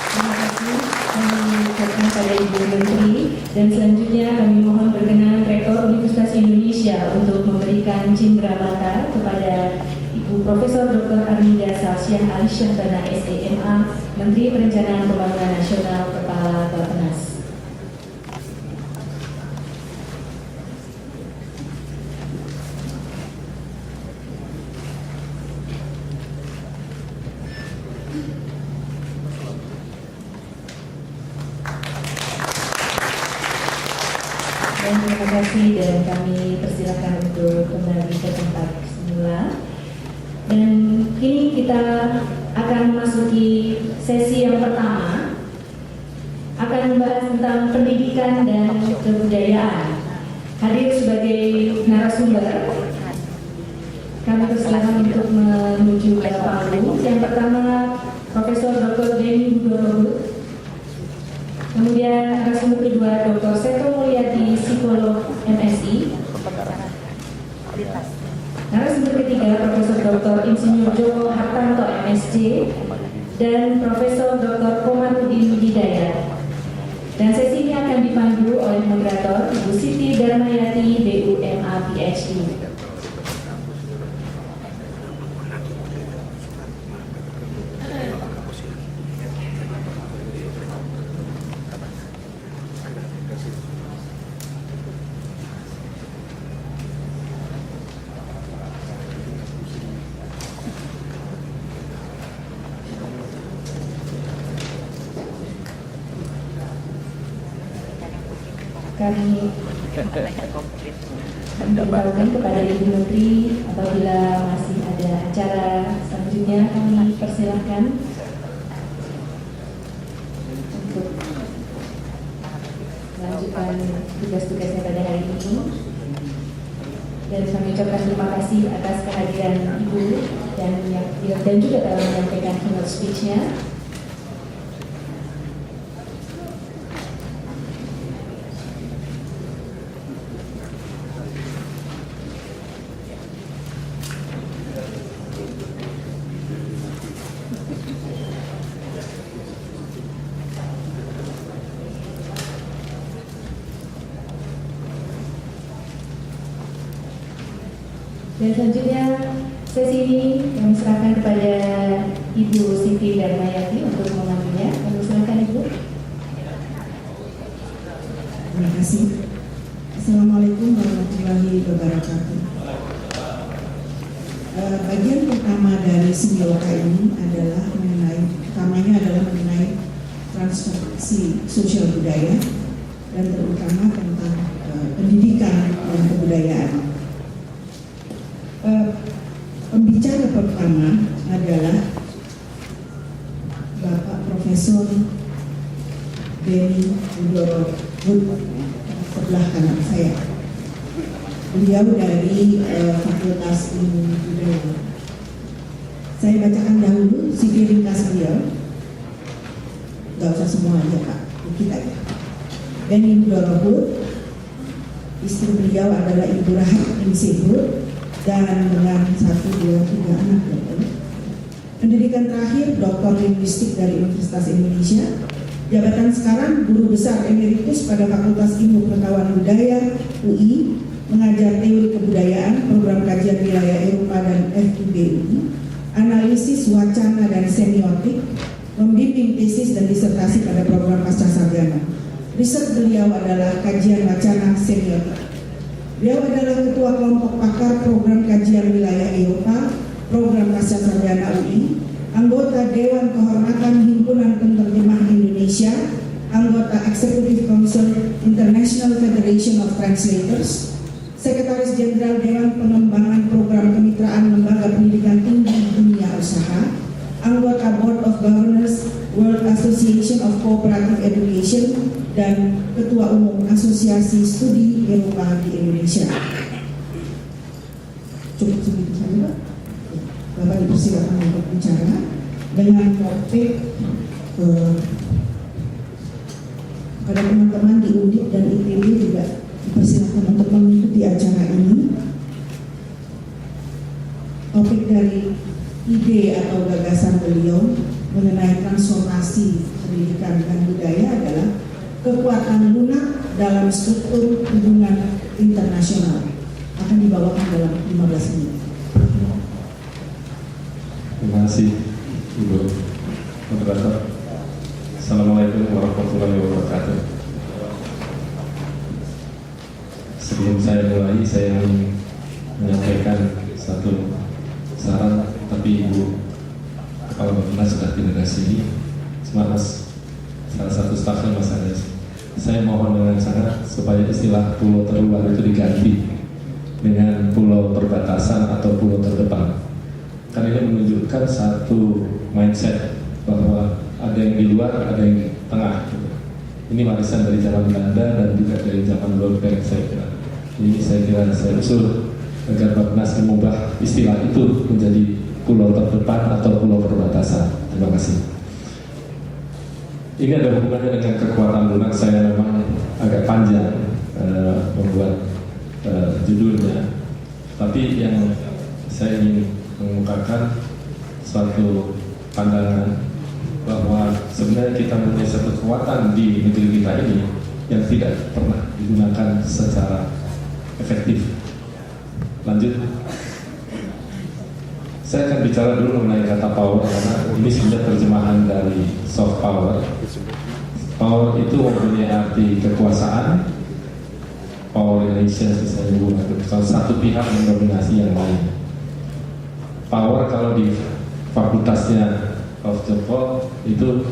Terima kasih kami ucapkan pada Ibu Menteri, dan selanjutnya kami mohon berkenan Rektor Universitas Indonesia untuk memberikan cindera mata kepada Ibu Profesor Dr. Armida Salsiah Alisyahdana SEMA, Menteri Perencanaan Pembangunan Nasional, Kepala Bappenas. Terima kasih dan kami persilakan untuk kembali ke tempat semula. Dan kini kita akan memasuki sesi yang pertama, akan membahas tentang pendidikan dan kebudayaan. hadir sebagai narasumber. Kami persilakan untuk menuju ke panggung. Yang pertama, Profesor Dr. Beni Budoro. Kemudian narasumber kedua, Dr. Seto Mulyadi, psikolog MSI. Narasumber ketiga, Profesor Dr. Insinyur Joko Hartanto, MSc, dan Profesor Dr. Komarudin Hidayat. Dan sesi ini akan dipandu oleh moderator Ibu Siti Darmayati, BUMA, PhD. Kami memberitahukan kepada Ibu Menteri apabila masih ada acara selanjutnya, kami persilahkan untuk melanjutkan tugas-tugasnya pada hari ini. Dan kami ucapkan terima kasih atas kehadiran Ibu dan juga telah menyampaikan keynote speech-nya. Dan selanjutnya sesi ini kami serahkan kepada Ibu Siti Darmayati untuk memandunya. Kami silakan Ibu. Terima kasih. Assalamualaikum warahmatullahi wabarakatuh. Bagian pertama dari semioka ini adalah mengenai transformasi sosial budaya dan terutama tentang pendidikan dan kebudayaan. Pembicara pertama adalah Bapak Profesor Beni Budoro sebelah kanan saya. Beliau dari Fakultas Ilmu Budaya. Saya bacakan dahulu CV ringkas beliau. Gak usah semua aja Pak, dikit aja. Beni Budoro, istri beliau adalah Ibu Rahab Ningsihur, dan dengan 1, 2, 3 anak. Pendidikan terakhir Doktor Linguistik dari Universitas Indonesia. Jabatan sekarang Guru Besar Emeritus pada Fakultas Ilmu Pengetahuan Budaya UI, mengajar teori kebudayaan, program kajian wilayah Eropa dan FIB UI, analisis wacana dan semiotik, membimbing tesis dan disertasi pada program pascasarjana. Riset beliau adalah kajian wacana semiotik. Beliau adalah Ketua Kelompok Pakar Program Kajian Wilayah Eropa, Program Pascasarjana UI, anggota Dewan Kehormatan Himpunan Penerjemah Indonesia, anggota Executive Council International Federation of Translators, Sekretaris Jenderal Dewan Pengembangan Program Kemitraan Lembaga Pendidikan Tinggi Dunia Usaha, anggota Board of Governors World Association of Cooperative Education, dan Ketua Umum Asosiasi Studi Eropa di Indonesia. Cukup segitu saja Pak. Bapak dipersilakan untuk bicara dengan topik pada teman-teman di UNIP dan ITB juga dipersilakan untuk mengikuti acara ini. Topik dari ide atau gagasan beliau mengenai transformasi pendidikan dan budaya adalah kekuatan lunak dalam struktur hubungan internasional. Akan dibawakan dalam 15 menit. Terima kasih Ibu Moderator. Assalamualaikum warahmatullahi wabarakatuh. Sebelum saya mulai, saya ingin menyampaikan satu saran, tapi Ibu Kepala Bappenas sudah tidak di sini. Mas, salah satu stafnya Mas Anies. Saya mohon dengan sangat supaya istilah pulau terluar itu diganti dengan pulau perbatasan atau pulau terdepan. Karena ini menunjukkan satu mindset bahwa ada yang di luar, ada yang di tengah. Ini warisan dari zaman Belanda dan juga dari zaman World Bank saya kira. Ini saya kira saya usul agar Bappenas mengubah istilah itu menjadi pulau terdepan atau pulau perbatasan. Terima kasih. Ini ada hubungannya dengan kekuatan lunak. Saya memang agak panjang membuat judulnya, tapi yang saya ingin mengemukakan suatu pandangan bahwa sebenarnya kita mempunyai satu kekuatan di negeri kita ini yang tidak pernah digunakan secara efektif. Lanjut. Saya akan bicara dulu mengenai kata power karena ini sebenarnya terjemahan dari soft power. Power itu mempunyai arti kekuasaan, power relations misalnya hubungan satu pihak mendominasi yang lain. Power kalau di fakultasnya of the Paul itu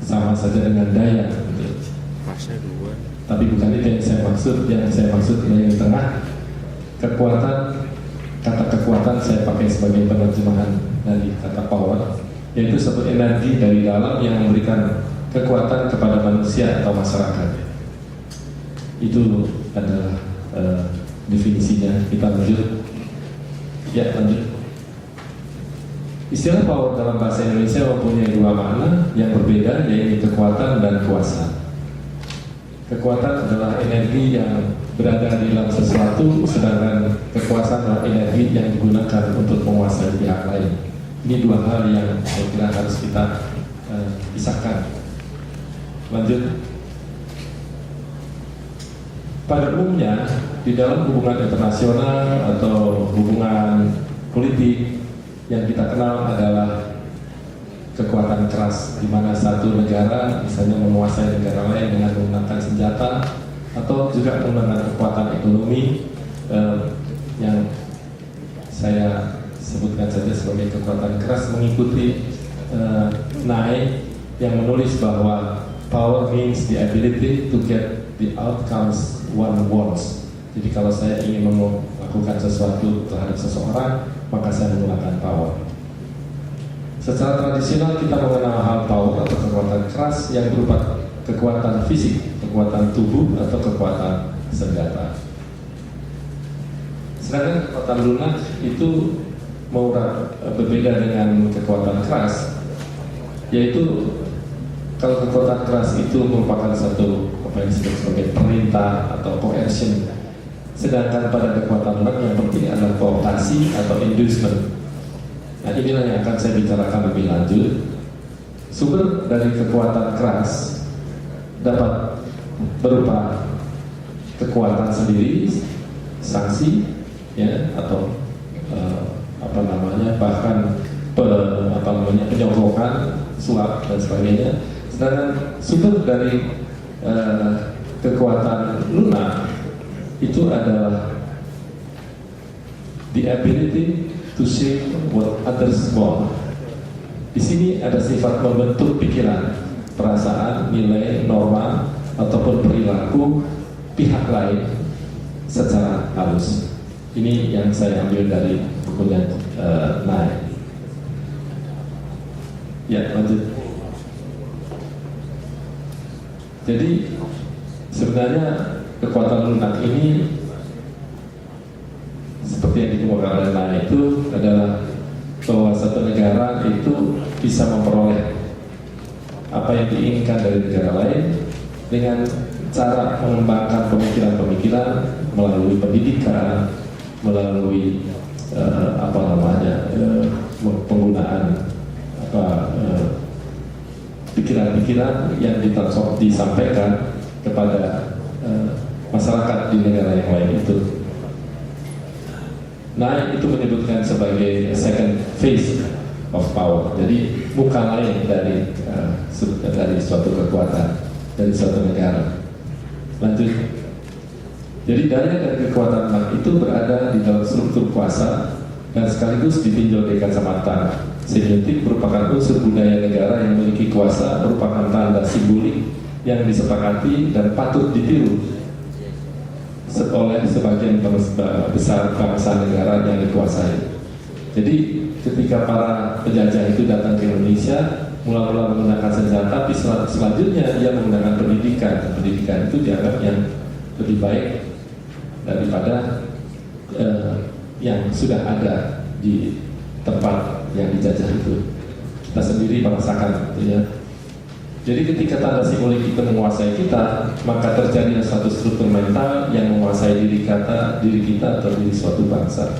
sama saja dengan daya. Tapi bukan itu yang saya maksud. Yang saya maksud yang tengah kekuatan. Kata kekuatan saya pakai sebagai penerjemahan dari kata power, yaitu satu energi dari dalam yang memberikan kekuatan kepada manusia atau masyarakat. Itu adalah definisinya. Kita lanjut. Ya, lanjut. Istilah power dalam bahasa Indonesia mempunyai dua makna yang berbeda, yaitu kekuatan dan kuasa. Kekuatan adalah energi yang berada di dalam sesuatu, sedangkan kekuasaan adalah energi yang digunakan untuk menguasai pihak lain. Ini dua hal yang saya kira harus kita pisahkan. Lanjut. Pada umumnya di dalam hubungan internasional atau hubungan politik yang kita kenal adalah kekuatan keras, di mana satu negara misalnya menguasai negara lain dengan menggunakan senjata atau juga menggunakan kekuatan ekonomi yang saya sebutkan saja sebagai kekuatan keras, mengikuti Nye yang menulis bahwa power means the ability to get the outcomes one wants. Jadi kalau saya ingin melakukan sesuatu terhadap seseorang, maka saya menggunakan power. Secara tradisional kita mengenal hal power atau kekuatan keras yang berupa kekuatan fisik, kekuatan tubuh atau kekuatan senjata. Sedangkan kekuatan lunak itu berbeda dengan kekuatan keras, yaitu kalau kekuatan keras itu merupakan satu apa yang disebut sebagai perintah atau coercion, sedangkan pada kekuatan lunak yang penting adalah kooptasi atau inducement. Nah, inilah yang akan saya bicarakan lebih lanjut. Sumber dari kekuatan keras dapat berupa kekuatan sendiri, sanksi, ya, atau bahkan penyogokkan, suap dan sebagainya. Sedangkan sumber dari kekuatan lunak itu adalah the ability to shape what others want. Di sini ada sifat membentuk pikiran, perasaan, nilai, norma, ataupun perilaku pihak lain secara halus. Ini yang saya ambil dari bukunya Nye. Ya, lanjut. Jadi sebenarnya kekuatan lunak ini seperti yang dikemukakan oleh Nye itu adalah bahwa satu negara itu bisa memperoleh apa yang diinginkan dari negara lain dengan cara mengembangkan pemikiran-pemikiran melalui pendidikan, melalui penggunaan pikiran-pikiran yang disampaikan kepada masyarakat di negara yang lain itu. Nah, itu menyebutkan sebagai second phase of power. Jadi muka lain dari suatu kekuatan, dari suatu negara. Lanjut. Jadi daya dan kekuatan itu berada di dalam struktur kuasa dan sekaligus ditinjau dari kacamata semiotik, merupakan unsur budaya negara yang memiliki kuasa, merupakan tanda simbolik yang disepakati dan patut ditiru oleh sebagian besar bangsa negara yang dikuasai. Jadi ketika para penjajah itu datang ke Indonesia, mula-mula menggunakan senjata, tapi selanjutnya dia menggunakan pendidikan. Pendidikan itu dianggap yang lebih baik daripada yang sudah ada di tempat yang dijajah itu. Kita sendiri merasakan gitu ya. Jadi ketika tanda simbolik itu menguasai kita, maka terjadi satu struktur mental yang menguasai diri kita atau diri suatu bangsa.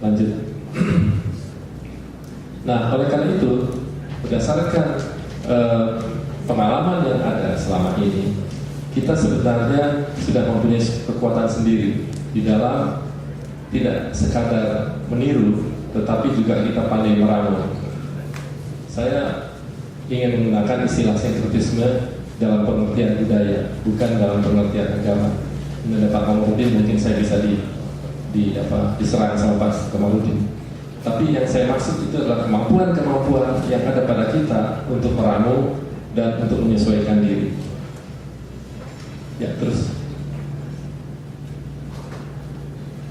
Lanjut. Nah, oleh karena itu, berdasarkan pengalaman yang ada selama ini, kita sebenarnya sudah mempunyai kekuatan sendiri di dalam tidak sekadar meniru, tetapi juga kita pandai meramu. Saya ingin menggunakan istilah sinkretisme dalam pengertian budaya, bukan dalam pengertian agama. Ini Pak Kamarudin mungkin saya bisa diserang sama Pak Kamarudin. Tapi yang saya maksud itu adalah kemampuan-kemampuan yang ada pada kita untuk meramu dan untuk menyesuaikan diri. Ya, terus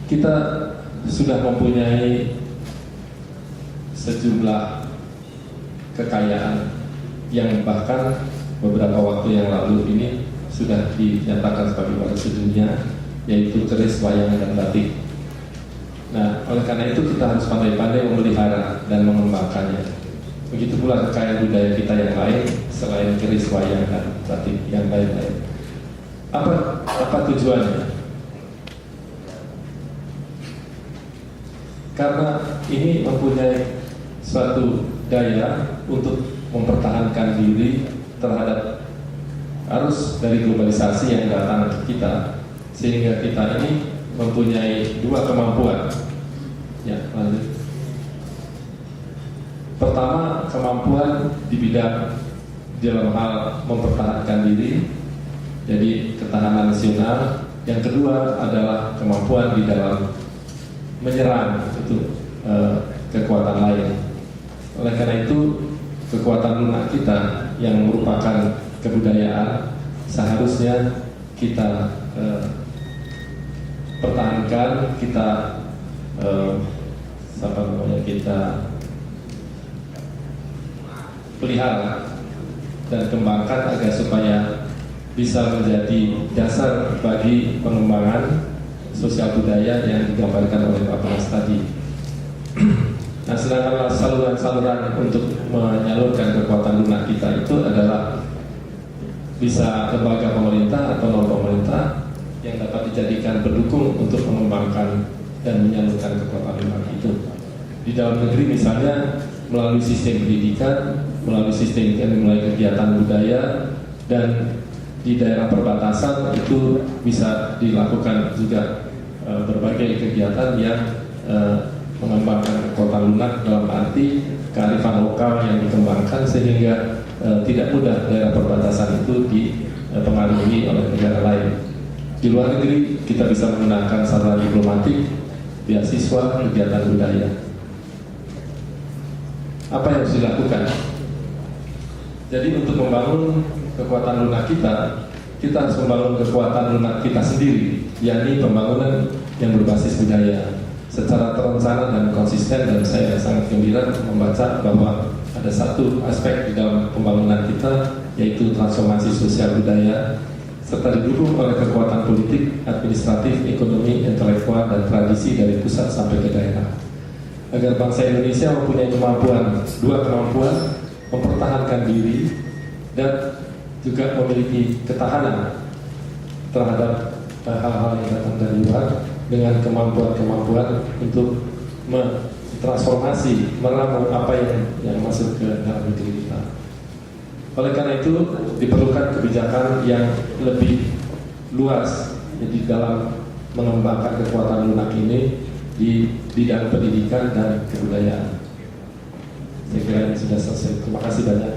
kita sudah mempunyai sejumlah kekayaan yang bahkan beberapa waktu yang lalu ini sudah dinyatakan sebagai warisan dunia, yaitu keris, wayang, dan batik. Nah, oleh karena itu kita harus pandai-pandai memelihara dan mengembangkannya. Begitu pula kekayaan budaya kita yang lain selain keris, wayang, dan batik yang lain-lain. Apa tujuannya? Karena ini mempunyai suatu daya untuk mempertahankan diri terhadap arus dari globalisasi yang datang ke kita, sehingga kita ini mempunyai dua kemampuan. Ya, lanjut. Pertama, kemampuan di bidang dalam hal mempertahankan diri, jadi ketahanan nasional. Yang kedua adalah kemampuan di dalam menyerang itu kekuatan lain. Oleh karena itu, kekuatan lunak kita yang merupakan kebudayaan seharusnya kita pertahankan, kita kita pelihara dan kembangkan agar supaya bisa menjadi dasar bagi pengembangan sosial budaya yang digambarkan oleh Pak Penas tadi. Nah, sedangkan saluran-saluran untuk menyalurkan kekuatan lunak kita itu adalah bisa lembaga pemerintah atau non pemerintah yang dapat dijadikan pendukung untuk mengembangkan dan menyalurkan kekuatan lunak itu. Di dalam negeri misalnya melalui sistem pendidikan, melalui sistem mulai kegiatan budaya, dan di daerah perbatasan itu bisa dilakukan juga berbagai kegiatan yang mengembangkan kekuatan lunak dalam arti kearifan lokal yang dikembangkan sehingga tidak mudah daerah perbatasan itu dipengaruhi oleh negara lain. Di luar negeri kita bisa menggunakan sarana diplomatik, beasiswa, kegiatan budaya. Apa yang harus dilakukan? Jadi untuk membangun kekuatan lunak kita harus membangun kekuatan lunak kita sendiri, yakni pembangunan yang berbasis budaya secara terencana dan konsisten. Dan saya sangat gembira membaca bahwa ada satu aspek di dalam pembangunan kita, yaitu transformasi sosial budaya, serta didukung oleh kekuatan politik, administratif, ekonomi, intelektual, dan tradisi dari pusat sampai ke daerah, agar bangsa Indonesia mempunyai dua kemampuan, mempertahankan diri dan juga memiliki ketahanan terhadap hal-hal yang datang dari luar, dengan kemampuan-kemampuan untuk mentransformasi, meramu apa yang masuk ke dalam negeri kita. Oleh karena itu diperlukan kebijakan yang lebih luas di dalam mengembangkan kekuatan lunak ini di bidang pendidikan dan kebudayaan. Saya kira ini sudah selesai. Terima kasih banyak.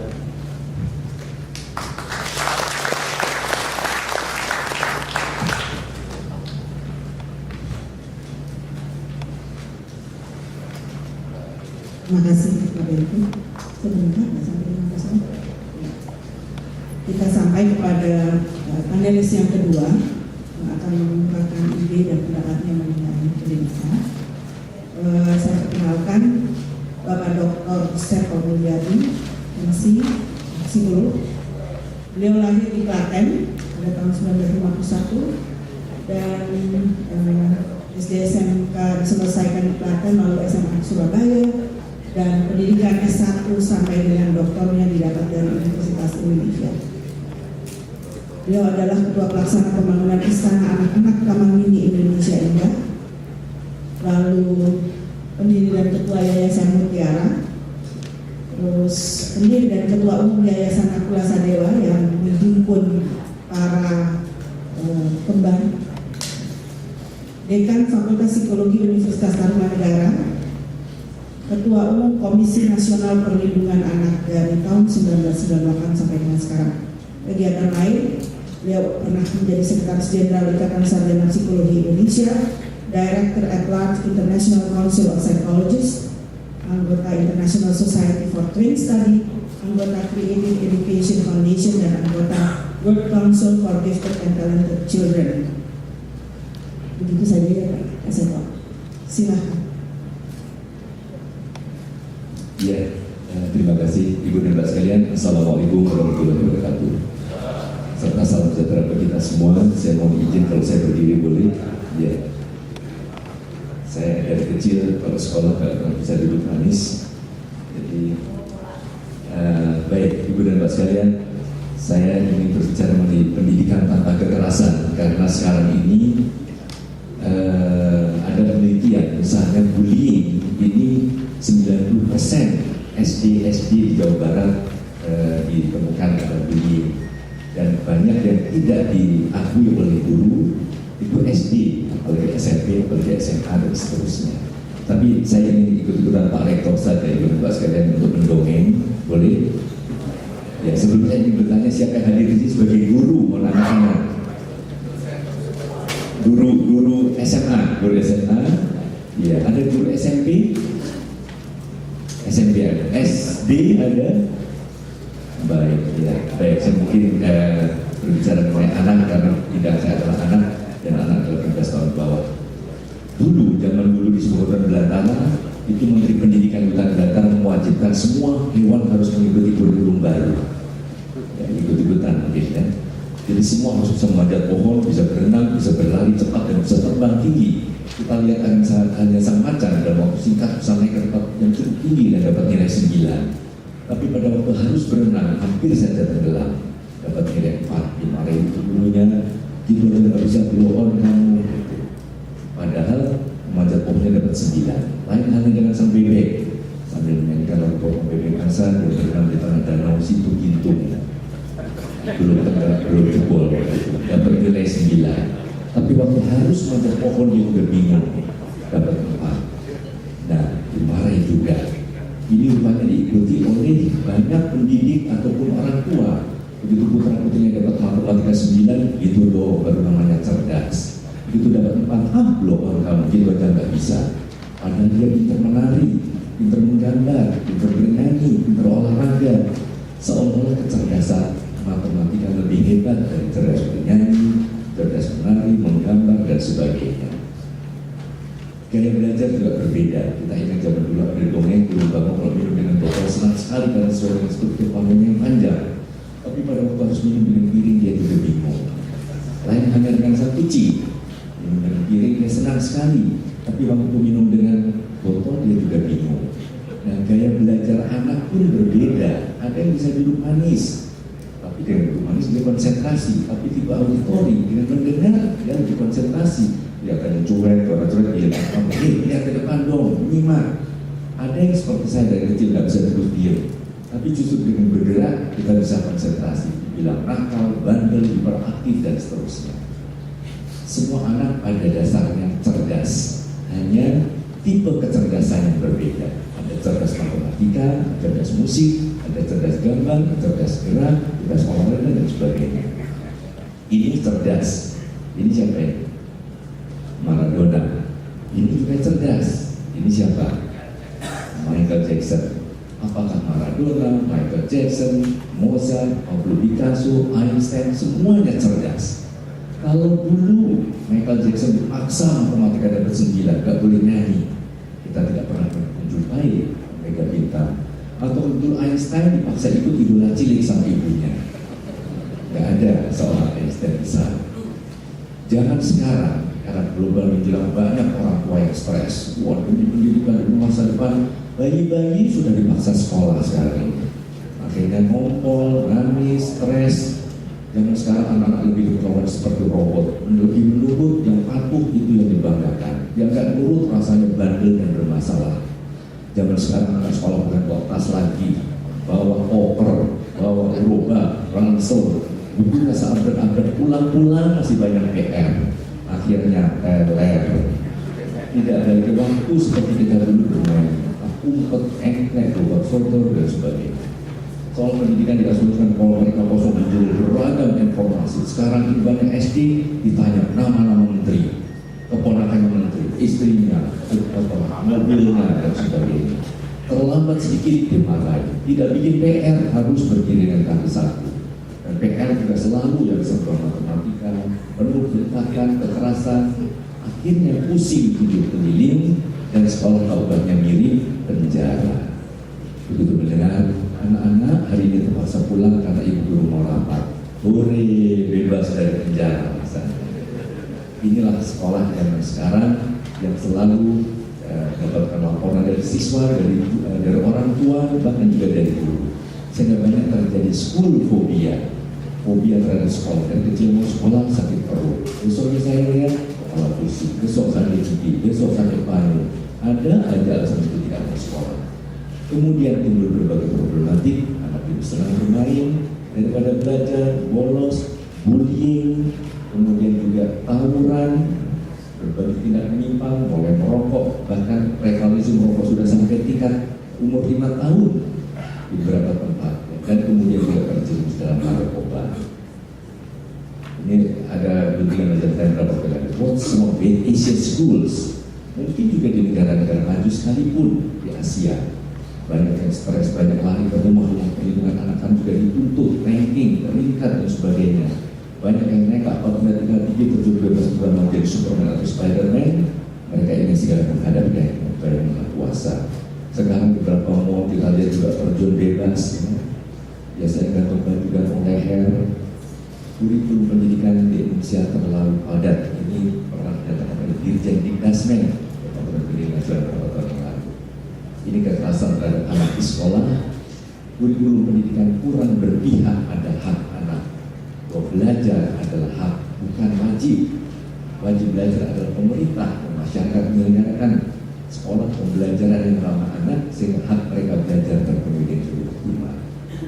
Terima kasih Pak Benku. Sebentar, sampai 5%. Kita sampai kepada panelis yang kedua yang akan mengungkapkan ide dan pendapatnya mengenai Indonesia. Saya perkenalkan Bapak Dr. Stefan Mulyadi, MC Psikolog Beliau lahir di Klaten pada tahun 1951 dan SD SMK diselesaikan di Klaten, lalu SMA di Surabaya, dan pendidikan S1 sampai dengan doktornya didapat dari Universitas Indonesia. Beliau adalah Ketua Pelaksana Pembangunan Istana Anak-anak Taman Mini Indonesia Indah, lalu pendiri dan Ketua Yayasan Mutiara, terus pendiri dan Ketua Umum Yayasan Nakula Sadewa yang menghimpun para kembang, Dekan Fakultas Psikologi Universitas Tarumanegara, Ketua Umum Komisi Nasional Perlindungan Anak dari tahun 1998 sampai dengan sekarang. Kegiatan lain, beliau pernah menjadi Sekretaris Jenderal Ikatan Sarjana Psikologi Indonesia, Director at Large International Council of Psychologists, anggota International Society for Twin Study, anggota Creative Education Foundation, dan anggota World Council for Gifted and Talented Children. Begitu saja ya Pak Kaseko. Silahkan. Ya, terima kasih Ibu dan Mbak sekalian. Assalamualaikum warahmatullahi wabarakatuh. Serta salam sejahtera bagi kita semua. Saya mohon izin kalau saya berdiri boleh. Ya, saya dari kecil kalau sekolah kalau bisa duduk manis. Jadi baik Ibu dan Mbak sekalian, saya ingin berbicara mengenai pendidikan tanpa kekerasan karena sekarang ini ada penelitian misalnya bullying ini 90% SD di Jawa Barat ditemukan ada bullying, dan banyak yang tidak diakui oleh guru itu SD, apalagi SMP, apalagi SMA dan seterusnya. Tapi saya ingin ikut-ikutan Pak Rektor saja, Ibu Bapak sekalian, untuk mendongeng, boleh? Ya, sebelumnya ingin bertanya siapa yang hadir di sini sebagai guru, mohon anak-anak. Guru SMA, ya, ada guru SMP ada, SD ada, baik, ya, baik. Saya mungkin berbicara mengenai anak karena tidak saya adalah anak dan anak adalah 15 tahun ke bawah. Zaman dulu di Sumatera Belantara itu Menteri Pendidikan Belantara mewajibkan semua hewan harus mengikuti kurikulum baru, ya, ikut-ikutan mungkin ya. Jadi semua harus bisa memanjat pohon, bisa berenang, bisa berlari cepat, dan bisa terbang tinggi. Kita lihat hanya sang macan dalam waktu singkat bisa naik ke tempat yang cukup tinggi dan dapat nilai 9. Tapi pada waktu harus berenang, hampir saja tenggelam, dapat nilai 4. Dimarahin itu gurunya, gitu nggak bisa blow on kamu. Padahal memanjat pohonnya dapat 9. Lain halnya dengan sang bebek, sambil menyanyikan lagu pohon bebek asal dan berenang di tengah danau situ Gintung. Belum tenggelam, belum jebol, dapat nilai 9. Tapi waktu harus memanjat pohon dia udah bingung, dapat 4. Nah, dimarahin juga. Ini rupanya diikuti oleh banyak pendidik ataupun orang tua. Begitu putra putrinya dapat matematika 9, itu loh baru namanya cerdas. Begitu dapat 4, belum orang kamu gitu aja nggak bisa. Padahal dia pintar menari, pintar menggambar, pintar bernyanyi, pintar olahraga. Seolah-olah kecerdasan matematika lebih hebat dari cerdas bernyanyi, cerdas menari, menggambar, dan sebagainya. Gaya belajar juga berbeda. Kita ingat zaman dulu ada dongeng guru bangun kalau minum dengan botol senang sekali karena suara yang struktur panggungnya yang panjang. Tapi pada waktu harus minum dengan piring dia juga bingung. Lain hanya dengan sang kucing, minum dengan piring dia senang sekali. Tapi waktu minum dengan botol dia juga bingung. Nah, gaya belajar anak pun berbeda. Ada yang bisa duduk manis, tapi dengan duduk manis dia konsentrasi. Tapi tipe auditori dengan mendengar dia lebih konsentrasi. Dia akan cuek, kalau cuek dia akan lihat ke depan dong, nyimak. Ada yang seperti saya dari kecil nggak bisa terus diam, tapi justru dengan bergerak kita bisa konsentrasi. Dibilang nakal, bandel, hiperaktif, dan seterusnya. Semua anak pada dasarnya cerdas, hanya tipe kecerdasan yang berbeda. Ada cerdas matematika, cerdas musik, ada cerdas gambar, cerdas gerak, cerdas olahraga, dan sebagainya. Ini cerdas. Ini siapa ya? Maradona. Ini juga cerdas. Ini siapa? Michael Jackson. Apakah Maradona, Michael Jackson, Mozart, Pablo Picasso, Einstein, semuanya cerdas. Kalau dulu Michael Jackson dipaksa matematika dapat 9, gak boleh nyanyi, kita tidak pernah menjumpai mega bintang. Atau dulu Einstein dipaksa ikut idola cilik sama ibunya. nggak ada seorang Einstein besar. Jangan sekarang, karena global menjelang banyak orang tua yang stres. Wah, demi pendidikan, demi masa depan, bayi-bayi sudah dipaksa sekolah sekarang ini. Akhirnya ngompol, nangis, stres. Jangan sekarang anak-anak lebih berkawan seperti robot, lebih menurut, yang patuh itu yang dibanggakan. Yang nggak nurut rasanya bandel dan bermasalah. Zaman sekarang anak sekolah bukan bawa tas lagi, bawa koper, bawa gerobak, ransel, bukunya seabad-abad, pulang-pulang masih banyak PR. Akhirnya teler. Tidak ada lagi waktu seperti kita dulu bermain umpet, engklek, robot foto dan sebagainya. Soal pendidikan diasumsikan kalau mereka kosong menjual beragam informasi. Sekarang di banyak SD ditanya nama-nama menteri, keponakan menteri, istrinya, mobilnya dan sebagainya. Terlambat sedikit dimarahi, tidak bikin PR, harus berdiri dengan kaki satu. Dan PR juga selalu yang serba matematika, penuh detakan, kekerasan, akhirnya pusing hidup keliling dan sekolah obatnya mirip penjara. Begitu mendengar anak-anak hari ini terpaksa pulang karena ibu guru mau rapat, hore, bebas dari penjara misalnya. Inilah sekolah zaman sekarang yang selalu mendapatkan laporan dari siswa, dari orang tua, bahkan juga dari guru. Sehingga banyak terjadi school phobia, fobia terhadap sekolah. Dari kecil mau sekolah sakit perut, besoknya saya lihat kepala pusing, besok sakit gigi, besok sakit paru. Ada alasan itu tidak mau sekolah. Kemudian timbul berbagai problematik, anak itu senang bermain daripada belajar, bolos, bullying, kemudian juga tawuran, berbagai tindak menyimpang, mulai merokok, bahkan prevalensi merokok sudah sampai tingkat umur 5 tahun di beberapa tempat, dan kemudian juga terjerumus dalam narkoba. Ini ada bimbingan majalah beberapa kali. What's wrong with Asian schools? Mungkin juga di negara-negara maju sekalipun di Asia. Banyak yang stres, banyak lari ke rumah-rumah perlindungan anak kan juga dituntut, ranking, meningkat dan sebagainya. Banyak yang nekat apabila tinggal tinggi terjun bebas bukan mau jadi Superman atau Spiderman. Mereka ingin segala menghadapi dari yang kuasa. Sekarang beberapa mall kita lihat juga terjun bebas, ya. Biasanya gantung baju, gantung leher. Kurikulum pendidikan di Indonesia terlalu padat. Ini pernah dikatakan oleh Dirjen Dikdasmen Departemen Pendidikan Nasional beberapa tahun yang lalu. Ini kekerasan terhadap anak di sekolah. Kurikulum pendidikan kurang berpihak pada hak anak. Bahwa belajar adalah hak, bukan wajib. Wajib belajar adalah pemerintah dan masyarakat menyelenggarakan sekolah pembelajaran yang ramah anak sehingga hak mereka belajar terpenuhi dengan prima.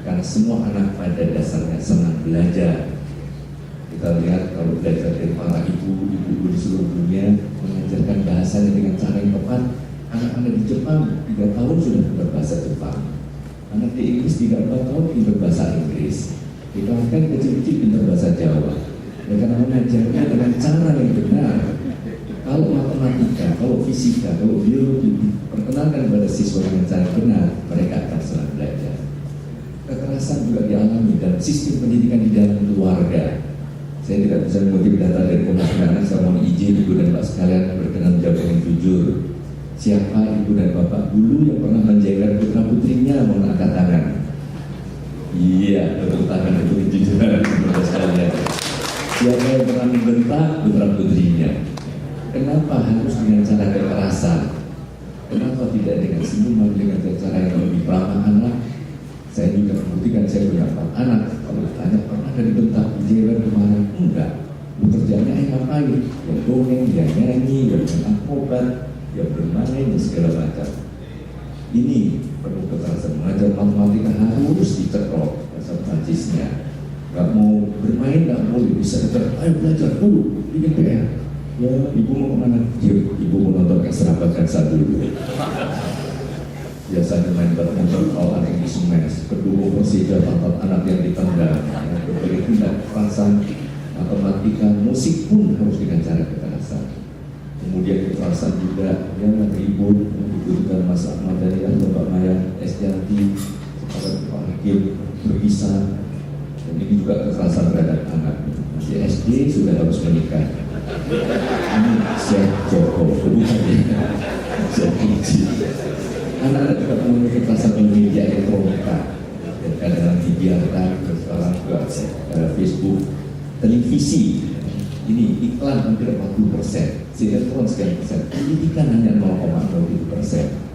Karena semua anak pada dasarnya senang belajar. Kita lihat kalau belajar dari para ibu-ibu di seluruh dunia mengajarkan bahasanya dengan cara yang tepat. Anak-anak di Jepang 3 tahun sudah berbahasa Jepang. Anak di Inggris 3-4 tahun pintar bahasa Inggris. Kita kan kecil-kecil pintar bahasa Jawa. Ya karena mengajarnya dengan cara yang benar. Kalau matematika, kalau fisika, kalau biologi perkenalkan pada siswa dengan cara benar, mereka akan senang belajar. Kekerasan juga dialami dalam sistem pendidikan di dalam keluarga. Saya tidak bisa mengutip data dari Komnas Anak, saya mohon izin Ibu dan Pak sekalian berkenan menjawab dengan jujur. Siapa Ibu dan Bapak dulu yang pernah menjaga putra putrinya? Mohon angkat tangan. Iya, tepuk tangan untuk jujur Bapak sekalian. Siapa yang pernah membentak putra putrinya? Kenapa harus dengan cara kekerasan? Kenapa tidak dengan senyuman, dengan cara yang lebih ramah anak? Saya juga membuktikan saya punya 4 anak. Kalau ditanya pernah ada dibentak, dijewer kemana? Enggak. Bekerjanya ngapain? Ya dongeng, ya nyanyi, ya main akrobat, ya bermain dan segala macam. Ini penuh kekerasan. Mengajar matematika harus dicekrok bahasa Prancisnya. Gak mau bermain, gak boleh bisa dicekrok. Ayo belajar dulu, bikin PR. Ya, ibu mau kemana? Ibu mau nonton Extravaganza dulu. Biasanya main badminton kalau anak yang disumes, kedua Persija tempat anak yang ditendang, berbagai tindak kekerasan, matematika, musik pun harus dengan cara kekerasan. Kemudian kekerasan juga yang ribut, dibutuhkan Mas Ahmad dari Bapak Maya, Estianti, kepada Pak Hakim berpisah, dan ini juga kekerasan terhadap anak. Masih SD sudah harus menikah. Ini Chef Joko, bukan ya? Chef Kiki. Anak-anak juga mengalami kekerasan di media elektronika. dan kadang-kadang dibiarkan, terus orang juga Facebook, televisi, ini iklan hampir 40%, sinetron sekian persen, pendidikan hanya 0,07%.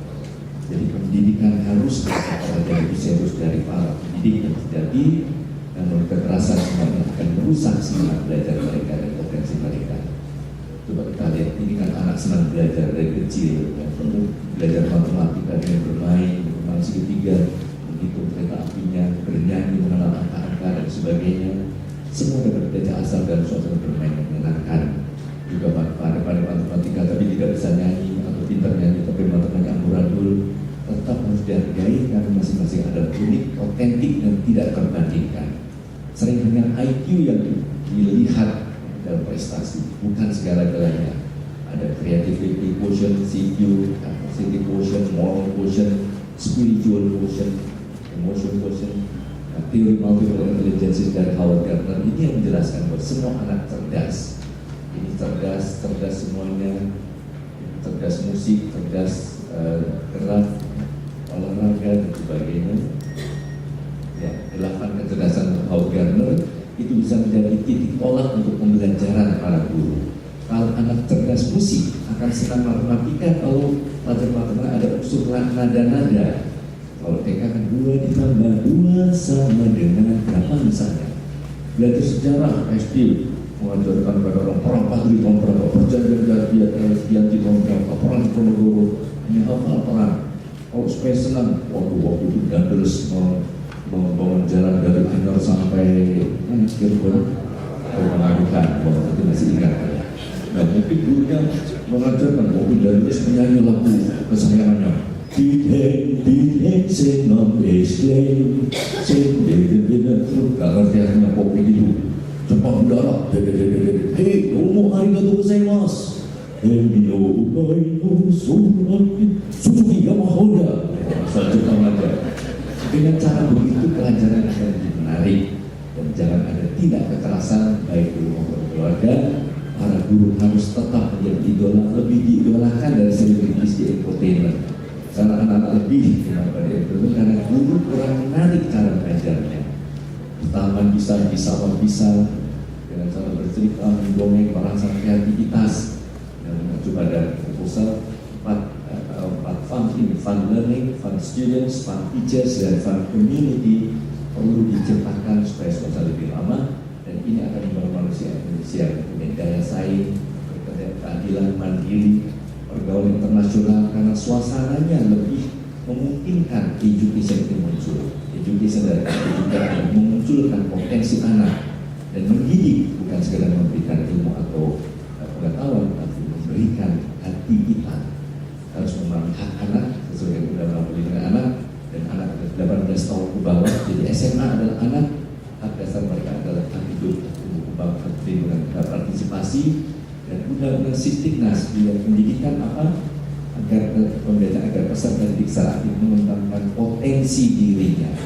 Jadi pendidikan harus dari serius dari para pendidik yang terjadi, namun kekerasan semuanya akan merusak semangat belajar mereka dan potensi mereka. Coba kita lihat, ini kan anak senang belajar dari kecil, kan perlu belajar matematika dengan bermain segitiga, begitu kereta apinya, bernyanyi, mengenal angka-angka dan sebagainya. Semua dapat belajar asal dan suasana bermain yang menyenangkan. Juga pada matematika tapi tidak bisa nyanyi atau pintar nyanyi tapi matematika amburadul, tetap harus dihargai karena masing-masing ada unik, otentik dan tidak terbandingkan. Sering dengan IQ yang dilihat dalam prestasi, bukan segala-galanya. Ada creativity quotient, CQ, capacity quotient, moral quotient, spiritual quotient, emotion quotient. Teori multiple intelligence dari Howard Gardner ini yang menjelaskan bahwa semua anak cerdas. Ini cerdas semuanya, cerdas musik, cerdas gerak, olahraga dan sebagainya. Ya, 8 kecerdasan Howard Gardner itu bisa menjadi titik tolak untuk pembelajaran para guru. Kalau anak cerdas musik akan senang matematika kalau pelajaran ada unsur nada-nada. Kalau TK kan 2 ditambah 2 sama dengan berapa misalnya. Belajar sejarah SD mengajarkan pada orang perang Padri tahun berapa, perjanjian Ganti tahun berapa, perang Ponorogo, ini hafal perang. Kalau supaya senang, waktu itu Dandeles membangun jalan dari Anyar sampai Cirebon, mengadukan, itu masih ingat. Nah mungkin gurunya mengajarkan waktu Dandeles menyanyi lagu kesayangannya. Diden senam esle, sendiri gak ngerti artinya kok begitu. Cepat mendarat, hei, domo arigatou gozaimasu. Emino ukai no suraki, Suzuki Yamaha. Asal Jepang aja. Dengan cara begitu pelajaran akan lebih menarik dan jangan ada tindak kekerasan baik guru maupun keluarga. Para guru harus tetap menjadi idola, lebih diidolakan dari selebritis di entertainment. Karena anak-anak lebih daripada itu karena guru kurang menarik cara mengajarnya. Taman bisa dengan cara bercerita, mendongeng, merangsang kreativitas dan mengacu pada proposal 4 fun learning, fun students, fun teachers dan fun community perlu diciptakan supaya suasana lebih lama dan ini akan membangun manusia Indonesia dengan daya saing, keadilan, mandiri, pergaulan internasional karena suasananya lebih memungkinkan education itu muncul. Education dari juga memunculkan potensi anak dan mendidik bukan sekedar memberikan ilmu atau pengetahuan, tapi memberikan hati kita. Harus memahami hak anak sesuai dengan undang-undang perlindungan anak dan anak 18 tahun ke bawah. Jadi SMA adalah anak, hak dasar mereka adalah hak hidup, hak perlindungan, hak partisipasi. Dan undang-undang Sisdiknas di pendidikan apa agar pembelajaran agar peserta didik secara aktif mengembangkan potensi dirinya,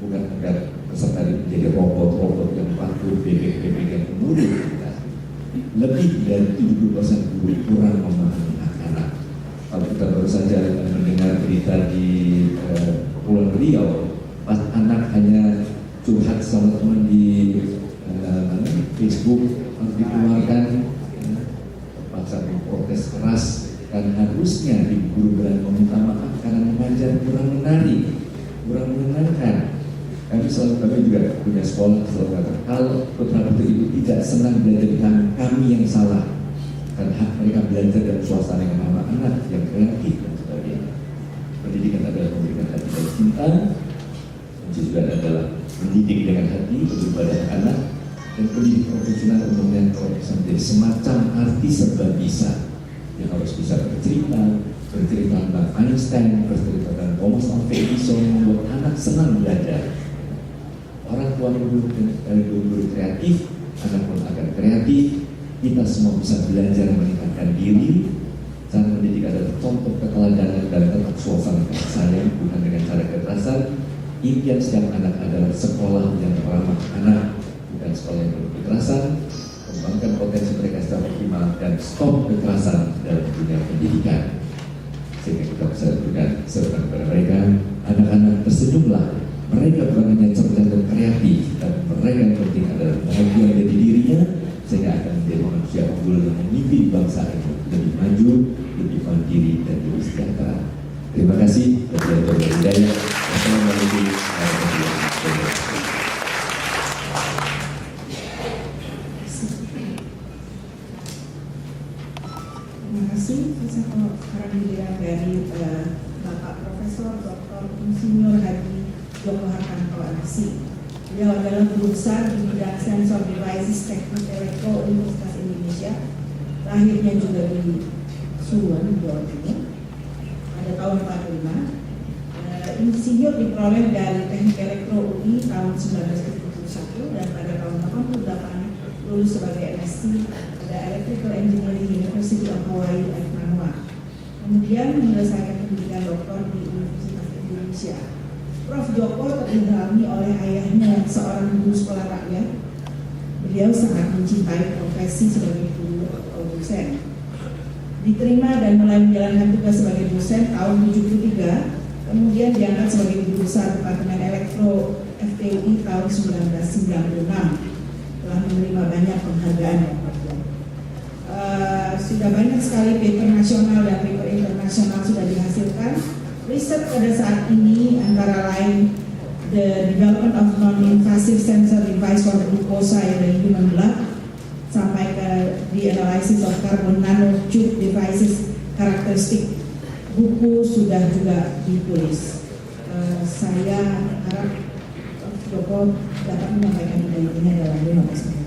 bukan agar peserta didik menjadi robot yang patuh bebek yang kemudian kita. Lebih dari 70% guru kurang memahami anak-anak. Kalau kita baru saja mendengar berita di Pulau Riau, pas anak hanya curhat sama teman di Facebook harus dikeluarkan. Sampai protes keras dan harusnya di guru berani meminta maaf karena mengajar kurang menarik, kurang menyenangkan. Kami juga punya sekolah selalu kata kalau putra-putri itu tidak senang belajar dengan kami yang salah karena hak mereka belajar dalam suasana yang ramah anak, yang kreatif dan sebagainya. Pendidikan adalah memberikan hati dan cinta, juga adalah mendidik dengan hati kepada anak. Dan pendidik profesional umumnya bisa menjadi semacam artis serba bisa yang harus bisa bercerita tentang Einstein, bercerita tentang Thomas Alva Edison, membuat anak senang belajar. Orang tua guru kreatif, anak pun akan kreatif. Kita semua bisa belajar meningkatkan diri. Cara mendidik adalah contoh keteladanan dan tetap suasana kasih sayang, bukan dengan cara kekerasan. Impian setiap anak adalah sekolah yang ramah anak, bukan sekolah yang penuh kekerasan. Kembangkan potensi mereka secara optimal dan stop kekerasan dalam dunia pendidikan sehingga kita bisa berikan serta kepada mereka. Anak-anak tersenyumlah mereka bukan hanya cerdas dan kreatif, tapi mereka yang penting adalah bahagia dari dirinya, sehingga akan menjadi manusia unggul yang memimpin bangsa ini lebih maju, lebih mandiri dan lebih sejahtera. Terima kasih. Wabillahi hidayah. Wassalamualaikum warahmatullahi wabarakatuh. Terima kasih. Saya sekarang dilihat dari Bapak Profesor Dr. Insinyur Haji Joko Hartanto MC. Beliau adalah guru besar di bidang Sensor Devices Teknik Elektro Universitas Indonesia. Lahirnya juga di Suwon, Jawa Timur, pada tahun 45. Insinyur diperoleh dari Teknik Elektro UI tahun 1971 dan pada tahun 88 lulus sebagai MSc pada Electrical Engineering University of Hawaii at Manoa. Kemudian menyelesaikan pendidikan doktor di Universitas Indonesia. Prof. Joko terilhami oleh ayahnya, seorang guru sekolah rakyat. Beliau sangat mencintai profesi sebagai guru atau dosen. Diterima dan mulai menjalankan tugas sebagai dosen tahun 73, kemudian diangkat sebagai guru besar Departemen Elektro FTUI tahun 1996. Telah menerima banyak penghargaan dan pengakuan. Sudah banyak sekali paper nasional dan paper internasional sudah dihasilkan. Riset pada saat ini antara lain the development of non-invasive sensor device for glucose in the human blood, sampai ke the analysis of carbon nanotube devices characteristic. Buku sudah juga ditulis. Saya harap Prof. Joko dapat menyampaikan ide-idenya dalam 15 menit.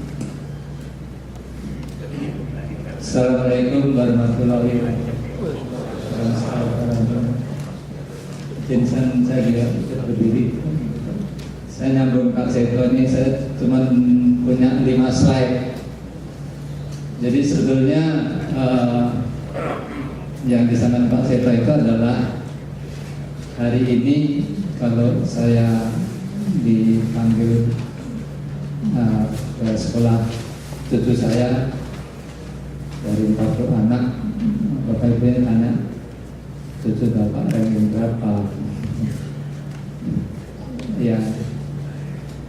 Assalamualaikum warahmatullahi wabarakatuh. Jinsan saya juga berdiri. Saya nyambung Pak Seto ini, saya cuma punya 5 slide. Jadi sebetulnya yang disampaikan Pak Seto itu adalah hari ini kalau saya dipanggil ke sekolah cucu saya dari 40 anak, Bapak Ibu tanya cucu Bapak ranking berapa? Ya,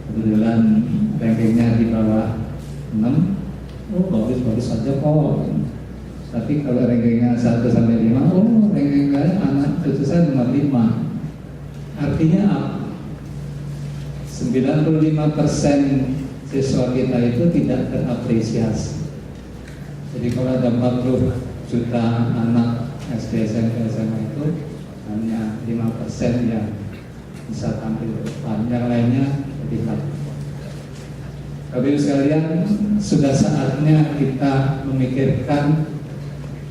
kebetulan rankingnya di bawah 6. Oh, bagus-bagus saja kok. Tapi kalau rankingnya 1 sampai 5, oh ranking anak cucu saya nomor 5. Artinya apa? 95% siswa kita itu tidak terapresiasi. Jadi kalau ada 40 juta anak SD, SMP, SMA itu hanya 5% yang bisa tampil ke depan, yang lainnya tidak. Bapak Ibu sekalian, sudah saatnya kita memikirkan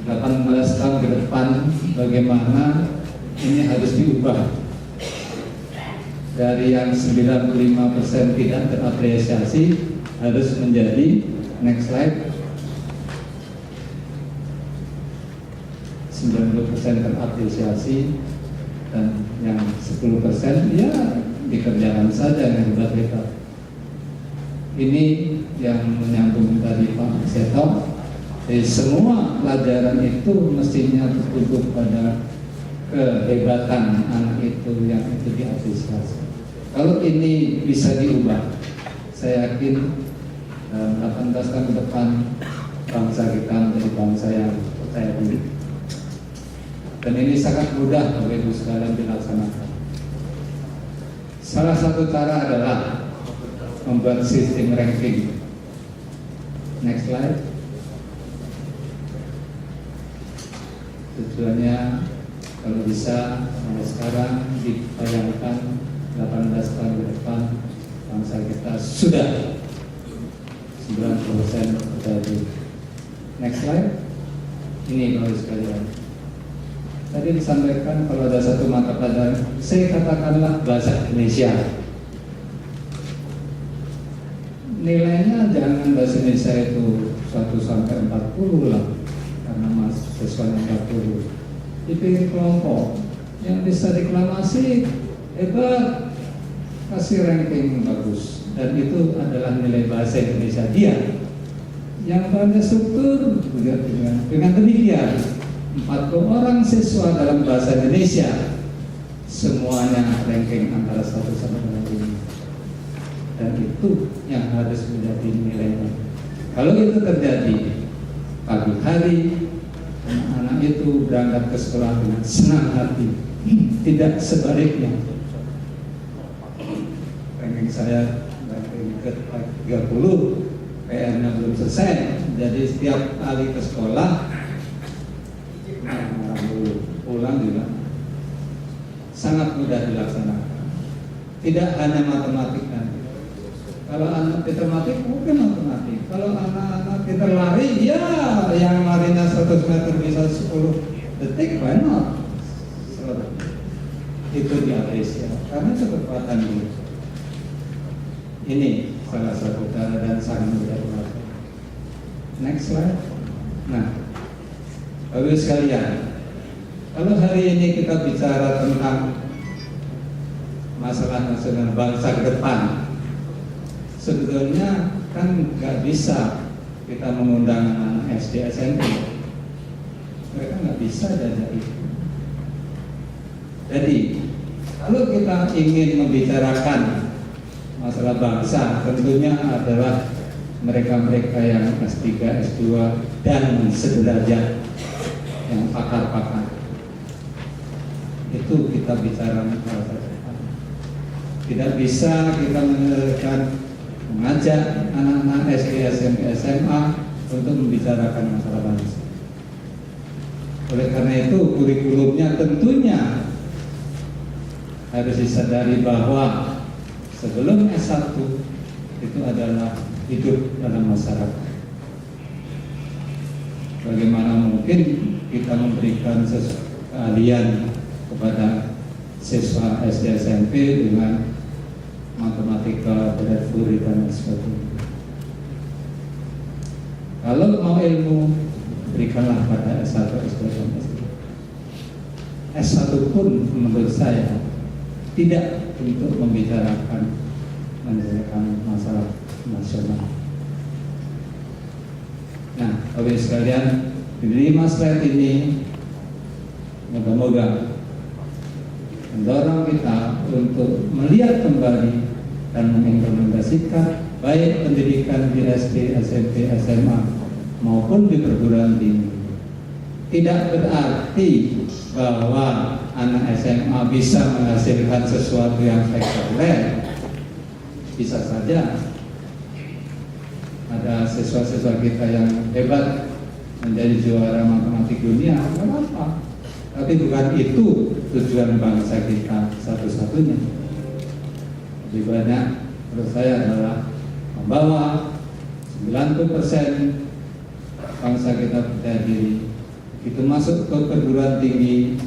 18 tahun ke depan bagaimana ini harus diubah. Dari yang 95% tidak terapresiasi harus menjadi, next slide, 90% terapresiasi, dan yang 10% ya dikerjakan saja yang hebat-hebat. Ini yang menyambung tadi Pak Seto. Jadi semua pelajaran itu mestinya tertutup pada kehebatan anak itu yang itu diapresiasi. Kalau ini bisa diubah, saya yakin 18 tahun ke depan bangsa kita menjadi bangsa yang percaya diri. Dan ini sangat mudah Bapak Ibu sekalian dilaksanakan. Salah satu cara adalah membuat sistem ranking. Next slide. Tujuannya kalau bisa mulai sekarang dibayangkan 18 tahun ke depan bangsa kita sudah 90% jadi. Next slide. Ini Bapak Ibu sekalian. Tadi disampaikan kalau ada satu mata pelajaran, saya katakanlah bahasa Indonesia. Nilainya jangan bahasa Indonesia itu 1 sampai 40 lah, karena mahasiswanya 40. Dipilih kelompok yang bisa deklamasi hebat, kasih ranking bagus, dan itu adalah nilai bahasa Indonesia dia. Yang pada struktur juga dengan demikian 40 orang siswa dalam bahasa Indonesia semuanya ranking antara 1 sampai dengan 5. Dan itu yang harus menjadi nilainya. Kalau itu terjadi pagi hari, anak-anak itu berangkat ke sekolah dengan senang hati, tidak sebaliknya. Ranking saya ranking ke-30, PR-nya belum selesai, jadi setiap kali ke sekolah pulang juga sangat mudah dilaksanakan. Tidak hanya matematik nanti. Kalau anak kita matematik, mungkin matematik. Kalau anak-anak kita lari, ya yang larinya 100 meter bisa 10 detik, why not? Itu diapresiasi karena kecepatan itu. Ini salah satu cara dan sangat mudah dilakukan. Next slide. Nah, Bapak sekalian, kalau hari ini kita bicara tentang masalah nasional bangsa ke depan, sebetulnya kan nggak bisa kita mengundang anak SD SMP, mereka nggak bisa diajak itu. Jadi kalau kita ingin membicarakan masalah bangsa, tentunya adalah mereka-mereka yang S3, S2 dan sederajat, yang pakar-pakar. Itu kita bicara masalah depan. Tidak bisa kita mengajak anak-anak SD, SMP, SMA untuk membicarakan masalah bangsa. Oleh karena itu kurikulumnya tentunya harus disadari bahwa sebelum S1 itu adalah hidup dalam masyarakat. Bagaimana mungkin kita memberikan keahlian kepada siswa SD SMP dengan matematika, berarti dan sebagainya. Kalau mau ilmu, berikanlah pada S1, S2, dan S3. S1 pun menurut saya tidak untuk membicarakan masalah nasional. Nah, Bapak sekalian, di 5 slide ini moga-moga mendorong kita untuk melihat kembali dan mengimplementasikan baik pendidikan di SD, SMP, SMA maupun di perguruan tinggi. Tidak berarti bahwa anak SMA bisa menghasilkan sesuatu yang spektakuler. Bisa saja ada siswa-siswa kita yang hebat menjadi juara matematik dunia, tidak apa-apa. Tapi bukan itu tujuan bangsa kita satu-satunya. Lebih banyak menurut saya adalah membawa 90% bangsa kita percaya diri. Itu masuk ke perguruan tinggi,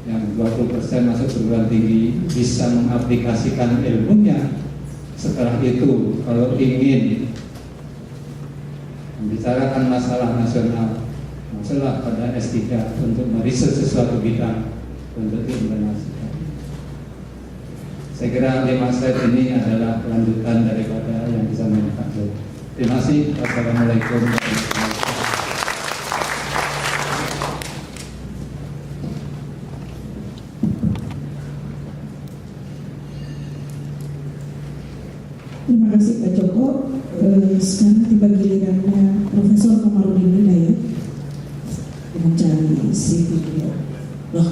yang 20% masuk perguruan tinggi bisa mengaplikasikan ilmunya. Setelah itu kalau ingin membicarakan masalah nasional, masuklah pada S3 untuk meriset sesuatu bidang untuk diimplementasikan. Saya kira 5 slide ini adalah kelanjutan daripada yang disampaikan Pak Jo. Terima kasih. Wassalamualaikum warahmatullahi wabarakatuh. Terima kasih Pak Joko. Sekarang tiba gilirannya Profesor Komarudin Hidayat mencari CV beliau. Loh,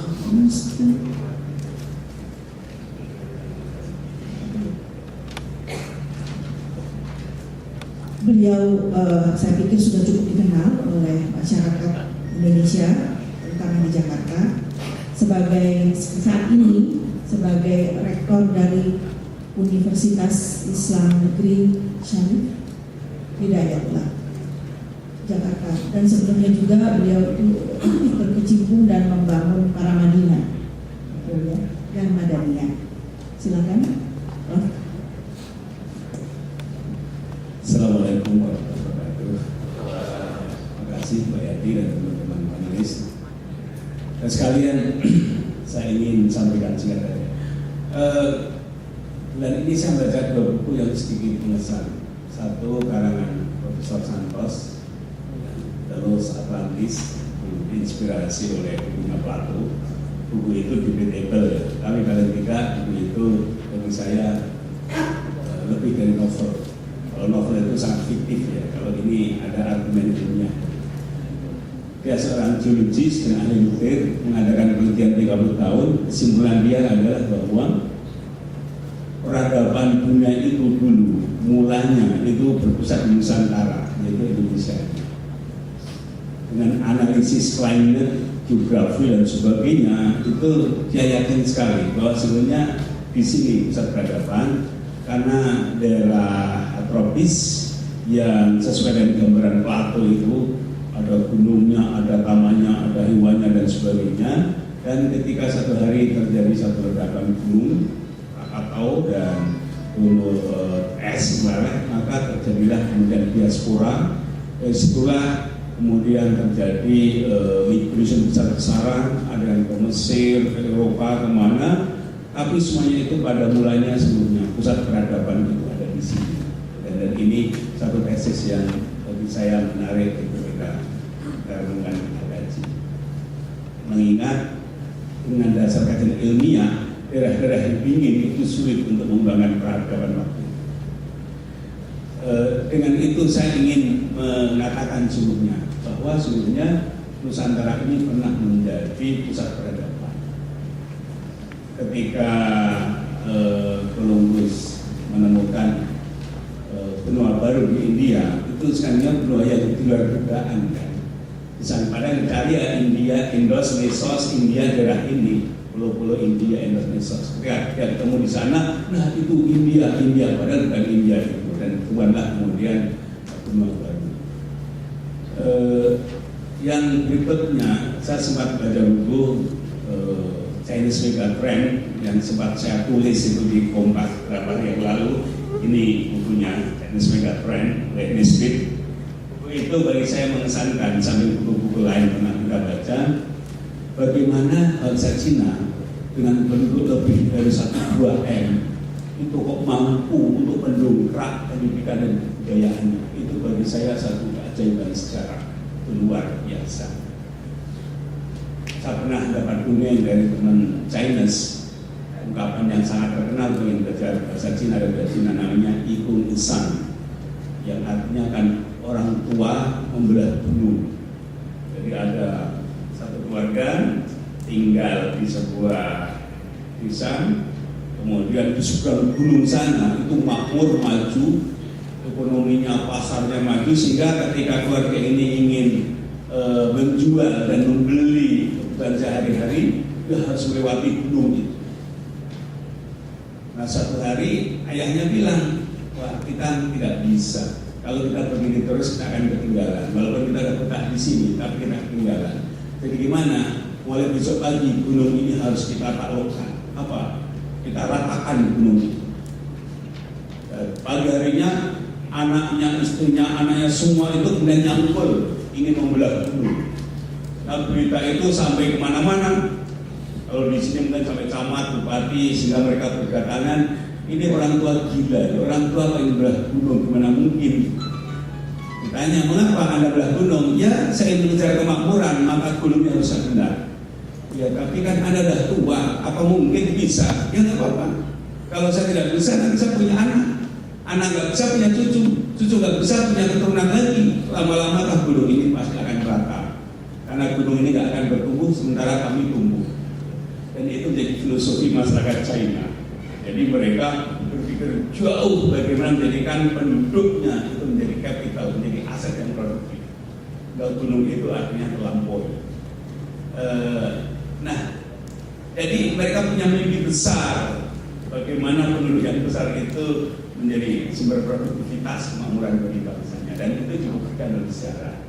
beliau saya pikir sudah cukup dikenal oleh masyarakat Indonesia, terutama di Jakarta, sebagai saat ini sebagai rektor dari Universitas Islam Negeri Syarif Hidayatullah Jakarta, dan sebelumnya juga beliau itu aktif berkecimpung dan membangun para Madinah dan Madaniyah. Silakan, Prof. Assalamualaikum warahmatullahi wabarakatuh. Terima kasih Mbak Yati dan teman-teman panelis. Dan sekalian, saya ingin sampaikan singkat. Bulan ini saya membaca 2 buku yang sedikit mengesan. Satu karangan Profesor Santos, terus Atlantis, diinspirasi oleh bukunya Plato. buku itu debatable ya. Tapi kalau tidak, buku itu bagi saya lebih dari novel. Kalau novel itu sangat fiktif ya. Kalau ini ada argumen ilmiah. Dia seorang geologis dan ahli nuklir, mengadakan penelitian 30 tahun. Kesimpulan dia adalah bahwa peradaban dunia itu dulu mulanya itu berpusat di Nusantara, yaitu Indonesia. Dengan analisis climate, geografi dan sebagainya, itu dia yakin sekali bahwa sebenarnya di sini pusat peradaban, karena daerah tropis yang sesuai dengan gambaran Plato itu ada gunungnya, ada tamannya, ada hewannya dan sebagainya. Dan ketika satu hari terjadi satu ledakan gunung Krakatau dan gunung es maka terjadilah kemudian diaspora. Setelah kemudian terjadi migration besar-besaran, ada yang ke Mesir, ke Eropa, kemana, tapi semuanya itu pada mulanya sebelumnya pusat peradaban itu ada di sini. Dan ini satu tesis yang bagi saya menarik ketika renungan kaji. Mengingat dengan dasar kajian ilmiah, daerah-daerah yang dingin itu sulit untuk mengembangkan peradaban waktu. Dengan itu saya ingin mengatakan sebelumnya bahwa sebelumnya Nusantara ini pernah menjadi pusat peradaban. Ketika Columbus menemukan benua baru di India, itu sebenarnya benua yang di luar dugaan kan. Misalnya pada Italia, India, Indos, Mesos, India daerah ini, pulau-pulau India, Indos, Mesos. Ketika ketemu di sana, nah itu India, padahal bukan India itu. Dan kemudian benua baru. Yang berikutnya, saya sempat baca buku Chinese Megatrend yang sempat saya tulis itu di Kompas beberapa hari yang lalu. Ini bukunya Chinese Megatrend oleh Nisbet. Buku itu bagi saya mengesankan sambil buku-buku lain pernah kita baca. Bagaimana bangsa Cina dengan penduduk lebih dari 1,2 M itu kok mampu untuk mendongkrak pendidikan dan kebudayaannya. Itu bagi saya satu keajaiban sejarah luar biasa. Saya pernah dapat kunjungan dari teman Chinese, ungkapan yang sangat terkenal yang belajar bahasa Cina dan bahasa Cina namanya Ikung Isan, yang artinya kan orang tua membelah gunung. Jadi ada satu keluarga tinggal di sebuah desa, kemudian di seberang gunung sana itu makmur, maju, ekonominya, pasarnya maju, sehingga ketika keluarga ini ingin menjual dan membeli kebutuhan sehari-hari, dia harus melewati gunung itu. Nah satu hari ayahnya bilang, wah kita tidak bisa. Kalau kita begini terus kita akan ketinggalan. Walaupun kita dapat betah di sini, tapi kita ketinggalan. Jadi gimana? Mulai besok pagi gunung ini harus kita taklukkan. Apa? Kita ratakan gunung itu. Pagi harinya anaknya, istrinya, anaknya semua itu kemudian nyangkul ingin membelah gunung. Nah berita itu sampai kemana-mana. Kalau di sini mungkin sampai camat, bupati, sehingga mereka berdatangan, ini orang tua gila, orang tua apa yang belah gunung, gimana mungkin? Ditanya, mengapa Anda belah gunung? Ya, saya ingin mengejar kemakmuran, maka gunungnya harus saya belah. Ya, tapi kan Anda dah tua, apa mungkin bisa? Ya nggak apa-apa. Kalau saya tidak bisa, nanti saya punya anak nggak bisa punya cucu nggak bisa punya keturunan lagi. Lama-lama kan gunung ini pasti akan rata, karena gunung ini nggak akan bertumbuh sementara kami tumbuh. Dan itu jadi filosofi masyarakat China. Jadi mereka berpikir jauh bagaimana menjadikan penduduknya itu menjadi kapital, menjadi aset yang produktif. Dan gunung itu artinya terlampaui. Nah, jadi mereka punya mimpi besar bagaimana penduduk yang besar itu menjadi sumber produktivitas kemakmuran bagi bangsanya, dan itu cukup dalam sejarah.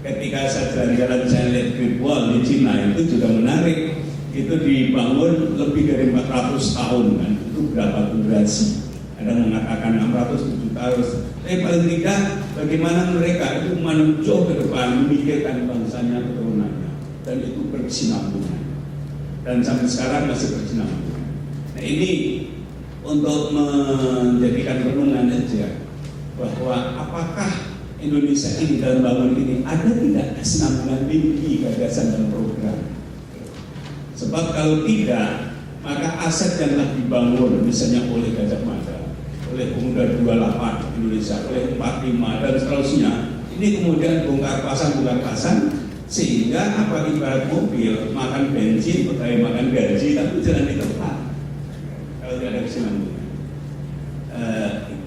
Ketika saya jalan-jalan saya lihat Great Wall di Cina itu juga menarik. Itu dibangun lebih dari 400 tahun kan, itu berapa generasi? Ada yang mengatakan 600, 700. Tapi paling tidak bagaimana mereka itu menuju ke depan memikirkan bangsanya, keturunannya, dan itu berkesinambungan. Dan sampai sekarang masih berkesinambungan. Nah ini untuk menjadikan renungan aja bahwa apakah Indonesia ini dalam bangun ini ada tidak kesinambungan mimpi, gagasan dan program. Sebab kalau tidak, maka aset yang telah dibangun misalnya oleh Gajah Mada, oleh Pemuda 28 Indonesia, oleh 45 dan seterusnya, ini kemudian bongkar pasang, sehingga apa, ibarat mobil makan bensin, pegawai makan gaji, tapi jalan di tempat kalau tidak ada kesinambungan.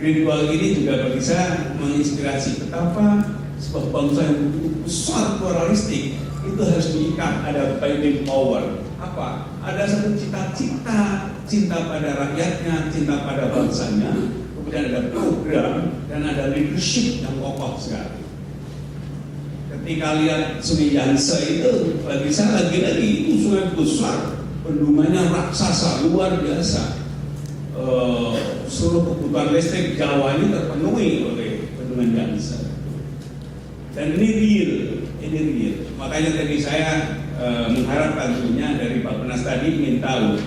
Ritual ini juga bagi saya menginspirasi betapa sebuah bangsa yang besar pluralistik itu harus diikat, ada binding power. Apa? Ada satu cita-cita, cinta pada rakyatnya, cinta pada bangsanya, kemudian ada program dan ada leadership yang kokoh sekali. Ketika lihat Sungai Yangtze itu, bagi saya lagi-lagi itu sungai besar, bendungannya raksasa luar biasa. Seluruh kebutuhan listrik Jawa ini terpenuhi oleh bendungan Yangtze. Dan ini real. Makanya tadi saya mengharapkan tentunya dari Pak Penas tadi ingin tahu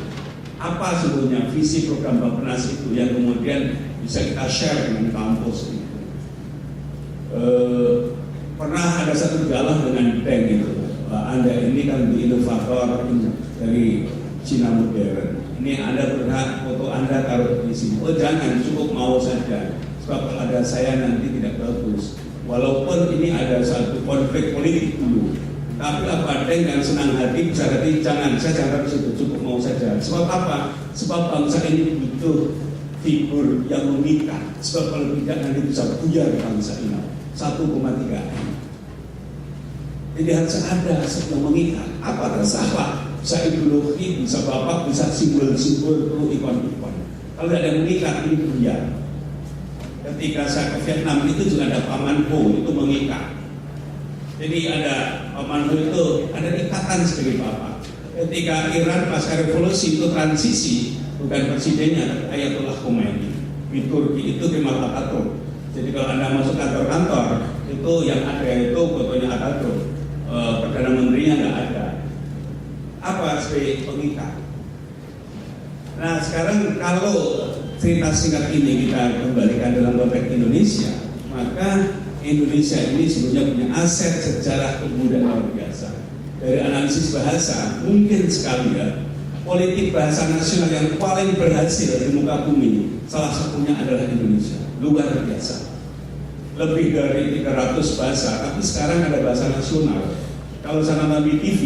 apa sebetulnya visi program Pak Penas itu yang kemudian bisa kita share dengan kampus itu. Pernah ada satu dialog dengan Deng itu, Anda ini kan inovator dari Cina modern. Ini Anda berhak foto Anda taruh di sini. Oh jangan, cukup mau saja. Sebab kalau ada saya nanti tidak bagus. Walaupun ini ada satu konflik politik dulu, tapi apa Deng yang senang hati bisa hati jangan, saya jangan situ, cukup mau saja. Sebab apa? Sebab bangsa ini butuh figur yang memikat. Sebab kalau tidak nanti bisa buyar bangsa ini. 1,3 M. Jadi harus ada sebelum mengikat. Apa tersalah? Bisa ideologi, bisa bapak, bisa simbol-simbol, perlu ikon-ikon. Kalau tidak ada yang mengikat ini buyar. Ketika saya ke Vietnam itu juga ada Paman Ho, itu mengikat. Jadi ada Paman Ho itu ada ikatan sebagai bapak. Ketika Iran pasca revolusi itu transisi, bukan presidennya, tapi Ayatollah Khomeini. Di Turki itu Kemal Atatürk. Jadi kalau Anda masuk kantor-kantor, itu yang ada itu fotonya Atatürk. Perdana Menterinya nggak ada. Apa sebagai pengikat? Nah sekarang kalau cerita singkat ini kita kembalikan dalam konteks Indonesia, maka Indonesia ini sebenarnya punya aset sejarah kebudayaan luar biasa. Dari analisis bahasa, mungkin sekali ya, politik bahasa nasional yang paling berhasil di muka bumi, salah satunya adalah Indonesia. Luar biasa. Lebih dari 300 bahasa, tapi sekarang ada bahasa nasional. Kalau saya nonton di TV,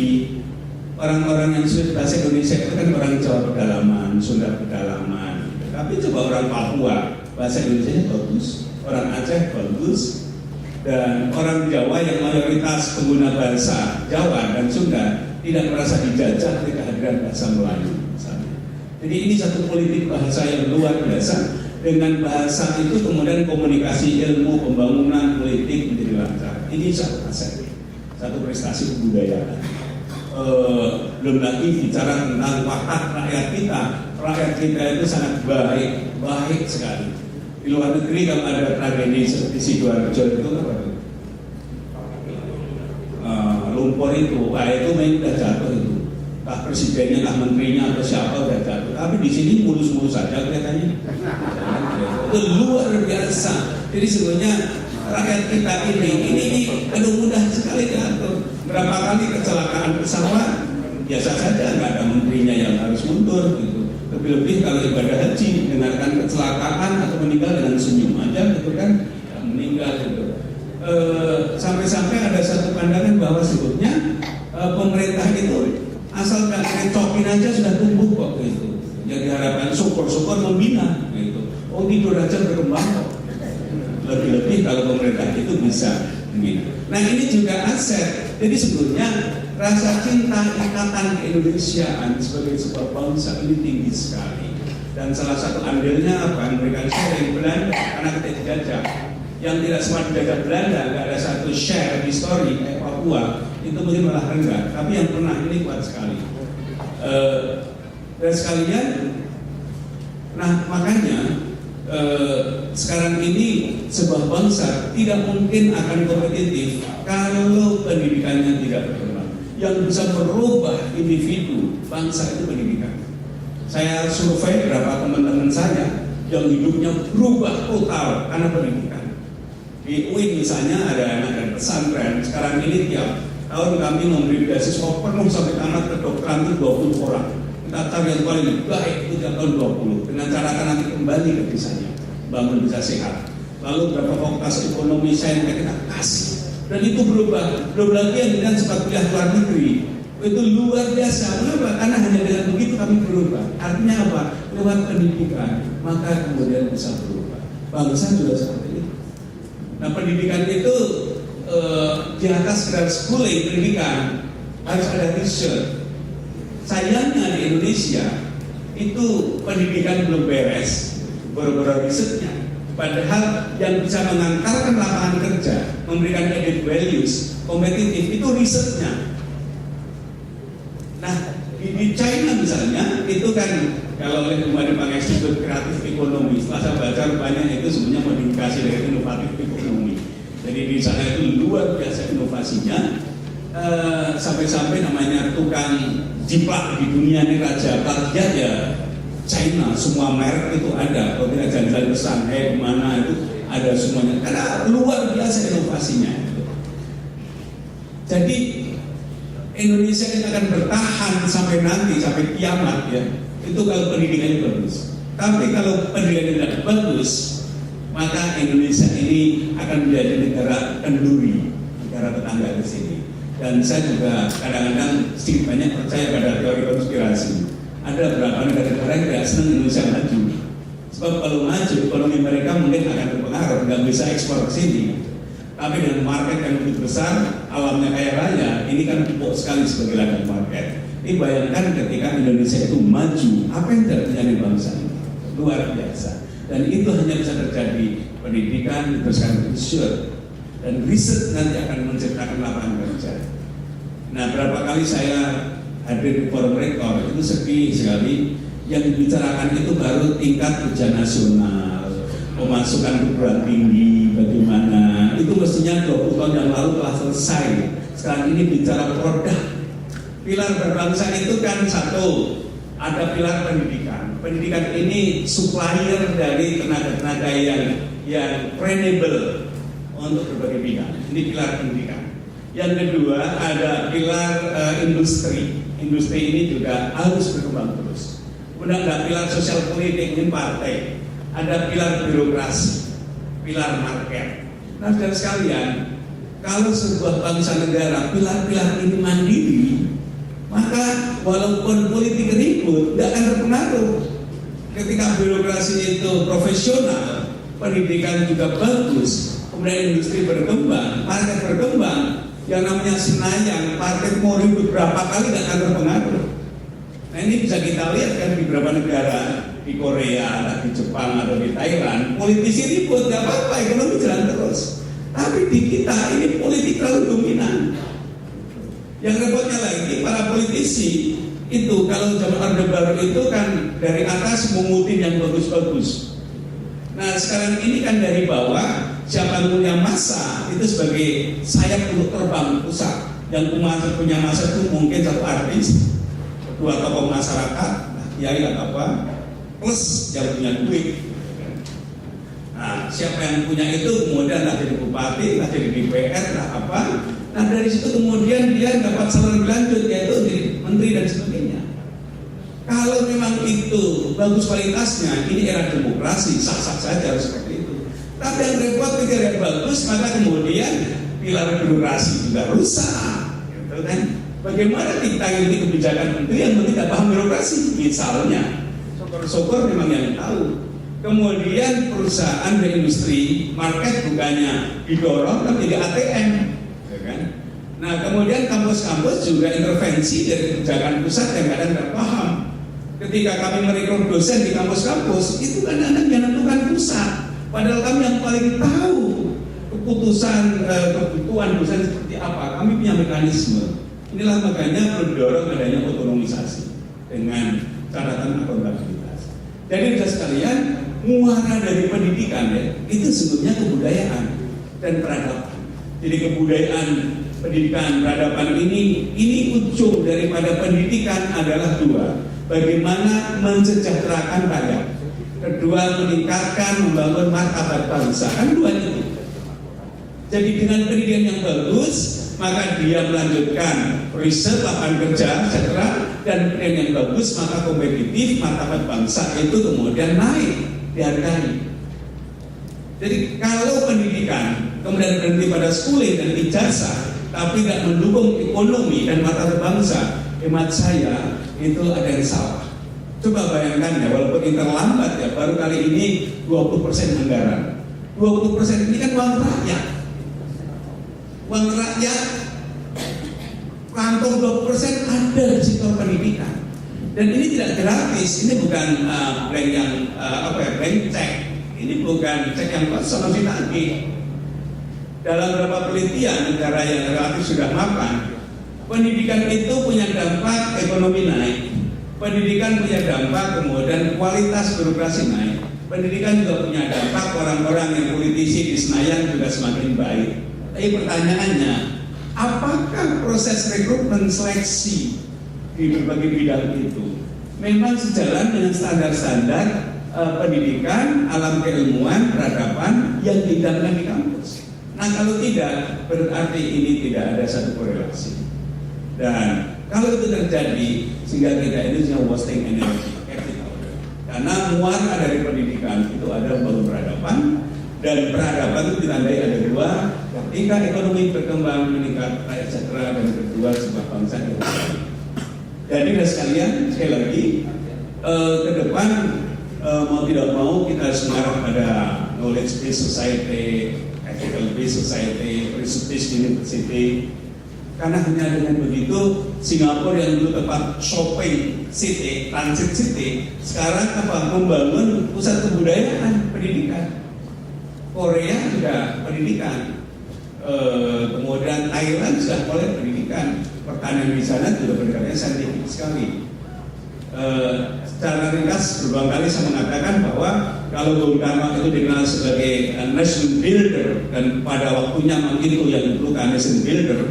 orang-orang yang sudah bahasa Indonesia itu kan orang Jawa pedalaman, Sunda pedalaman. Tapi coba orang Papua, bahasa Indonesia bagus, orang Aceh bagus, dan orang Jawa yang mayoritas pengguna bahasa Jawa dan Sunda tidak merasa dijajah oleh kehadiran bahasa Melayu. Misalnya. Jadi ini satu politik bahasa yang luar biasa. Dengan bahasa itu kemudian komunikasi ilmu, pembangunan, politik menjadi lancar. Ini satu aset, satu prestasi kebudayaan. Belum lagi bicara tentang watak rakyat kita. Rakyat kita itu sangat baik sekali. Di luar negeri kalau ada tragedi seperti Sidoarjo itu apa? Lumpur itu, itu main udah jatuh itu. Entah presidennya, entah menterinya atau siapa udah jatuh. Tapi di sini mulus-mulus saja kelihatannya. Itu luar biasa. Jadi sebenarnya rakyat kita ini mudah sekali diatur. Berapa kali kecelakaan pesawat biasa saja, nggak ada menterinya yang harus mundur gitu. Lebih-lebih kalau ibadah haji dengarkan kecelakaan atau meninggal dengan senyum aja gitu kan, meninggal gitu. Sampai-sampai ada satu pandangan bahwa sebetulnya pemerintah itu asal nggak recokin aja sudah tumbuh kok gitu. Yang diharapkan syukur-syukur membina gitu. Oh tidur aja berkembang kok. Lebih-lebih kalau pemerintah itu bisa begini. Nah ini juga aset. Jadi sebetulnya rasa cinta ikatan keindonesiaan sebagai sebuah bangsa ini tinggi sekali. Dan salah satu andilnya apa yang memberikan share yang Belanda karena kita dijajah. Yang tidak semua dijajah Belanda, nggak ada satu share history kayak Papua itu mungkin malah rendah. Tapi yang pernah ini kuat sekali. Dan sekalian, nah makanya sekarang ini sebuah bangsa tidak mungkin akan kompetitif kalau pendidikannya tidak berkembang. Yang bisa merubah individu bangsa itu pendidikan. Saya survei beberapa teman-teman saya yang hidupnya berubah total karena pendidikan. Di UIN misalnya ada anak dan pesantren. Sekarang ini tiap tahun kami memberi beasiswa penuh sampai tamat kedokteran itu 20 orang. Kita cari yang paling baik itu tahun 20 dengan cara nanti kembali ke desanya, bangun desa sehat. Lalu berapa fakultas ekonomi sains kita kasih, dan itu berubah. Belum lagi yang dengan sempat kuliah luar negeri, itu luar biasa. Kenapa? Karena hanya dengan begitu kami berubah. Artinya apa? Lewat pendidikan, maka kemudian bisa berubah. Bangsa juga seperti itu. Nah, pendidikan itu di atas sekedar schooling pendidikan harus ada research. Sayangnya di Indonesia itu pendidikan belum beres, baru-baru risetnya. Padahal yang bisa mengantarkan lapangan kerja, memberikan added values, kompetitif, itu risetnya. Nah, di China misalnya, itu kan kalau oleh kemarin Pak Institut Kreatif Ekonomi, setelah saya baca banyak itu sebenarnya modifikasi dari inovatif ekonomi. Jadi di sana itu luar biasa inovasinya, sampai-sampai namanya tukang jiplak di dunia ini raja rakyat ya. China, semua merek itu ada. Kalau kita jalan-jalan ke Shanghai, kemana itu ada semuanya. Karena luar biasa inovasinya. Jadi Indonesia ini akan bertahan sampai nanti, sampai kiamat ya. Itu kalau pendidikannya bagus. Tapi kalau pendidikannya tidak bagus, maka Indonesia ini akan menjadi negara kenduri, negara tetangga di sini. Dan saya juga kadang-kadang sedikit banyak percaya pada teori konspirasi. Ada beberapa negara-negara yang tidak senang Indonesia maju. Sebab kalau maju, ekonomi mereka mungkin akan terpengaruh, nggak bisa ekspor ke sini. Tapi dengan market yang lebih besar, alamnya kaya raya, ini kan empuk sekali sebagai ladang market. Ini bayangkan ketika Indonesia itu maju, apa yang terjadi bangsa ini? Luar biasa. Dan itu hanya bisa terjadi pendidikan, diteruskan research. Dan riset nanti akan menciptakan lapangan kerja. Nah, berapa kali saya hadir di forum rektor, itu sedih sekali. Yang dibicarakan itu baru tingkat ujian nasional, pemasukan perguruan tinggi, bagaimana. Itu mestinya 20 tahun yang lalu telah selesai. Sekarang ini bicara produk. Pilar berbangsa itu kan satu, ada pilar pendidikan. Pendidikan ini supplier dari tenaga-tenaga yang trainable untuk berbagai bidang. Ini pilar pendidikan. Yang kedua ada pilar industri. Industri ini juga harus berkembang terus. Kemudian ada pilar sosial politik, ini partai. Ada pilar birokrasi, pilar market. Nah, saudara sekalian, kalau sebuah bangsa negara pilar-pilar ini mandiri, maka walaupun politik ribut, tidak akan terpengaruh. Ketika birokrasi itu profesional, pendidikan juga bagus, kemudian industri berkembang, market berkembang, yang namanya Senayan, partai mau ribut berapa kali tidak akan terpengaruh. Nah, ini bisa kita lihat kan di beberapa negara, di Korea, di Jepang, atau di Thailand, politisi ribut, nggak apa-apa, ekonomi jalan terus. Tapi di kita ini politik terlalu dominan. Yang repotnya lagi, para politisi itu kalau zaman Orde Baru itu kan dari atas mengutin yang bagus-bagus. Nah, sekarang ini kan dari bawah, siapa yang punya massa itu sebagai sayap untuk terbang pusat. Yang punya massa itu mungkin satu artis, kedua tokoh masyarakat, kiai atau apa, plus yang punya duit. Nah, siapa yang punya itu kemudian lah jadi bupati, lah jadi DPR, lah apa. Nah, dari situ kemudian dia dapat saluran lanjut, yaitu jadi menteri dan sebagainya. Kalau memang itu bagus kualitasnya, ini era demokrasi, sah-sah saja harus seperti itu. Tapi yang repot tidak bagus, maka kemudian pilar birokrasi juga rusak. Gitu kan? Bagaimana kita ini kebijakan menteri yang tidak paham birokrasi? Misalnya, syukur-syukur memang yang tahu. Kemudian perusahaan dan industri, market bukannya didorong, tapi jadi ATM. Nah, kemudian kampus-kampus juga intervensi dari kebijakan pusat yang kadang tidak paham. Ketika kami merekrut dosen di kampus-kampus, itu kadang-kadang yang menentukan pusat. Padahal kami yang paling tahu keputusan kebutuhan dosen seperti apa. Kami punya mekanisme. Inilah makanya mendorong adanya otonomisasi dengan catatan akuntabilitas. Jadi sudah sekalian, muara dari pendidikan ya, itu sebetulnya kebudayaan dan peradaban. Jadi kebudayaan, pendidikan, peradaban ini ujung daripada pendidikan adalah dua. Bagaimana mensejahterakan rakyat. Kedua, meningkatkan, membangun martabat bangsa. Kan dua itu. Jadi dengan pendidikan yang bagus, maka dia melanjutkan riset, lapangan kerja, etc. Dan pendidikan yang bagus, maka kompetitif, martabat bangsa itu kemudian naik, dihargai. Jadi kalau pendidikan kemudian berhenti pada schooling dan ijazah, tapi tidak mendukung ekonomi dan martabat bangsa, hemat saya itu ada yang salah. Coba bayangkan ya, walaupun ini terlambat ya, baru kali ini 20% anggaran. 20% ini kan uang rakyat. Uang rakyat, kantong 20% ada di sektor pendidikan. Dan ini tidak gratis, ini bukan blank yang blank check. Ini bukan cek yang kosong ditagih. Dalam beberapa penelitian negara yang relatif sudah mapan, pendidikan itu punya dampak ekonomi naik. Pendidikan punya dampak kemudian kualitas birokrasi naik. Pendidikan juga punya dampak orang-orang yang politisi di Senayan juga semakin baik. Tapi pertanyaannya, apakah proses rekrutmen seleksi di berbagai bidang itu memang sejalan dengan standar-standar pendidikan, alam keilmuan, peradaban yang diidamkan di kampus? Nah kalau tidak, berarti ini tidak ada satu korelasi. Dan kalau itu terjadi, sehingga tidak ini hanya wasting energy, karena muara dari pendidikan itu ada membangun peradaban, dan peradaban itu ditandai ada dua: ketika ekonomi berkembang, meningkat, etc. Dan kedua, sebuah bangsa yang berkembang. Jadi sekalian, sekali lagi, ke depan mau tidak mau kita harus mengarah pada knowledge based society, ethical based society, research based university. Karena hanya dengan begitu, Singapura yang dulu tempat shopping city, transit city, sekarang membangun pusat kebudayaan, pendidikan. Korea juga pendidikan, kemudian Thailand sudah mulai pendidikan, pertanian di sana juga pendidikannya saintifik sekali. Secara ringkas berulang kali saya mengatakan bahwa kalau Bung Karno itu dikenal sebagai nation builder, dan pada waktunya memang itu yang diperlukan, nation builder,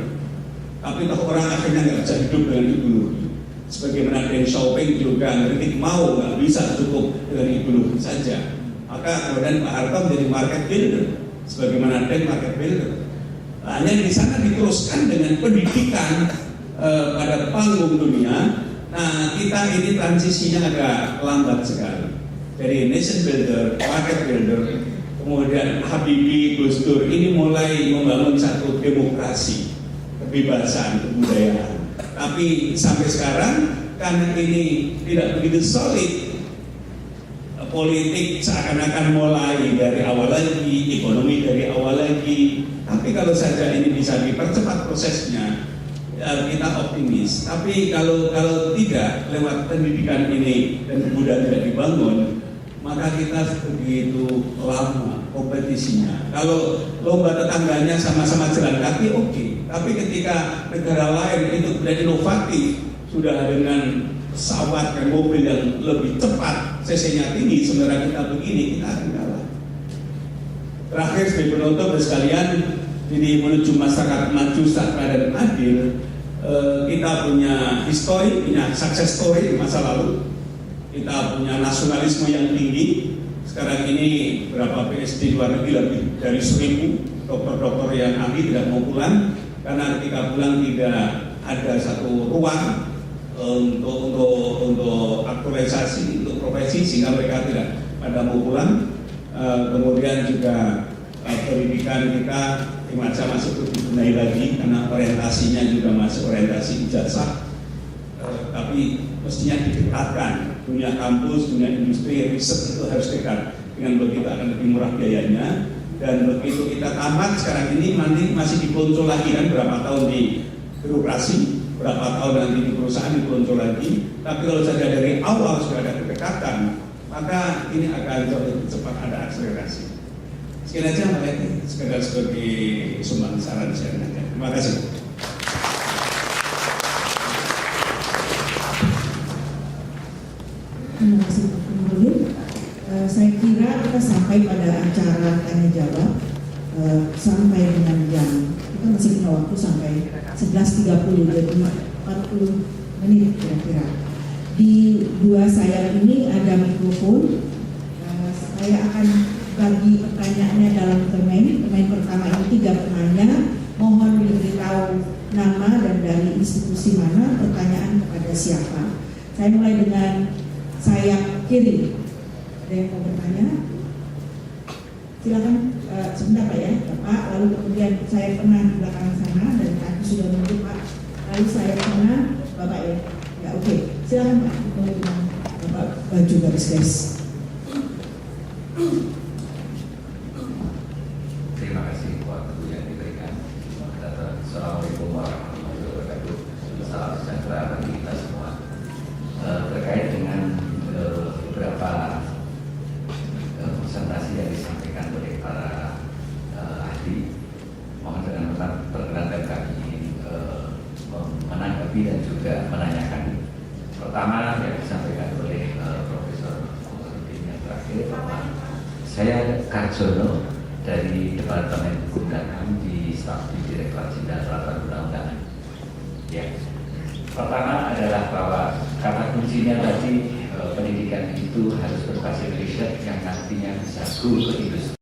tapi toh orang akhirnya nggak bisa hidup dengan ideologi. Sebagaimana Deng Xiaoping juga ngeritik Mao, nggak bisa cukup dengan ideologi saja. Maka kemudian Pak Harto menjadi market builder, sebagaimana Deng market builder. Hanya di sana diteruskan dengan pendidikan pada panggung dunia. Nah, kita ini transisinya agak lambat sekali. Dari nation builder, market builder, kemudian Habibie, Gus Dur ini mulai membangun satu demokrasi, kebebasan, kebudayaan. Tapi sampai sekarang karena ini tidak begitu solid, politik seakan-akan mulai dari awal lagi, ekonomi dari awal lagi. Tapi kalau saja ini bisa dipercepat prosesnya, kita optimis. Tapi kalau tidak lewat pendidikan ini dan kebudayaan tidak dibangun, maka kita begitu lama kompetisinya. Kalau lomba tetangganya sama-sama jalan kaki, oke. Tapi ketika negara lain itu sudah inovatif, sudah dengan pesawat dan mobil yang lebih cepat, cc-nya tinggi, sebenarnya kita begini, kita akan kalah. Terakhir sebagai penutup sekalian, jadi menuju masyarakat maju, sejahtera dan adil, kita punya histori, punya success story di masa lalu. Kita punya nasionalisme yang tinggi. Sekarang ini berapa PhD luar negeri lebih dari 1000 dokter-dokter yang ahli tidak mau pulang karena ketika pulang tidak ada satu ruang untuk aktualisasi, untuk profesi, sehingga mereka tidak pada mau pulang. Kemudian juga pendidikan kita macam masuk dibenahi lagi karena orientasinya juga masuk orientasi ijazah, tapi mestinya didekatkan. Dunia kampus, dunia industri, riset itu harus dekat. Dengan begitu akan lebih murah biayanya. Dan begitu kita tamat sekarang ini nanti masih dipelonco lagi kan, berapa tahun di birokrasi, berapa tahun nanti di perusahaan dipelonco lagi. Tapi kalau saja dari awal sudah ada kedekatan, maka ini akan jauh lebih cepat ada akselerasi. Sekian aja Mbak Leti, sekedar sebagai sumbang saran saya aja. Terima kasih. Terima kasih Pak Nurul. Saya kira kita sampai pada acara tanya jawab sampai dengan jam, kita masih punya waktu sampai 11.30, jadi 40 menit kira-kira. Di dua sayap ini ada mikrofon. Saya akan bagi pertanyaannya dalam termen pertama ini 3 penanya, mohon diberitahu nama dan dari institusi mana, pertanyaan kepada siapa. Saya mulai dengan sayap kiri. Ada yang mau bertanya? Silakan sebentar Pak ya, Pak. Lalu kemudian saya pernah di belakang sana dan aku sudah menunggu Pak. Lalu saya pernah Bapak ya. Ya oke. Silakan Pak. Bapak baju garis-garis. Terima kasih waktu yang diberikan. Assalamualaikum warahmatullahi wabarakatuh. Salam sejahtera bagi kita semua. Terkait dengan beberapa presentasi yang disampaikan oleh para ahli, mohon dengan perkenan kami ingin menanggapi dan juga menanyakan. Pertama yang disampaikan oleh Profesor Komarudin yang terakhir, bahwa saya Karjono dari Departemen Hukum dan HAM di Staf Direktorat Jenderal Peraturan Undang-Undangan. Ya. Pertama adalah bahwa kata kuncinya tadi pendidikan itu harus berbasis riset yang nantinya bisa go ke industri.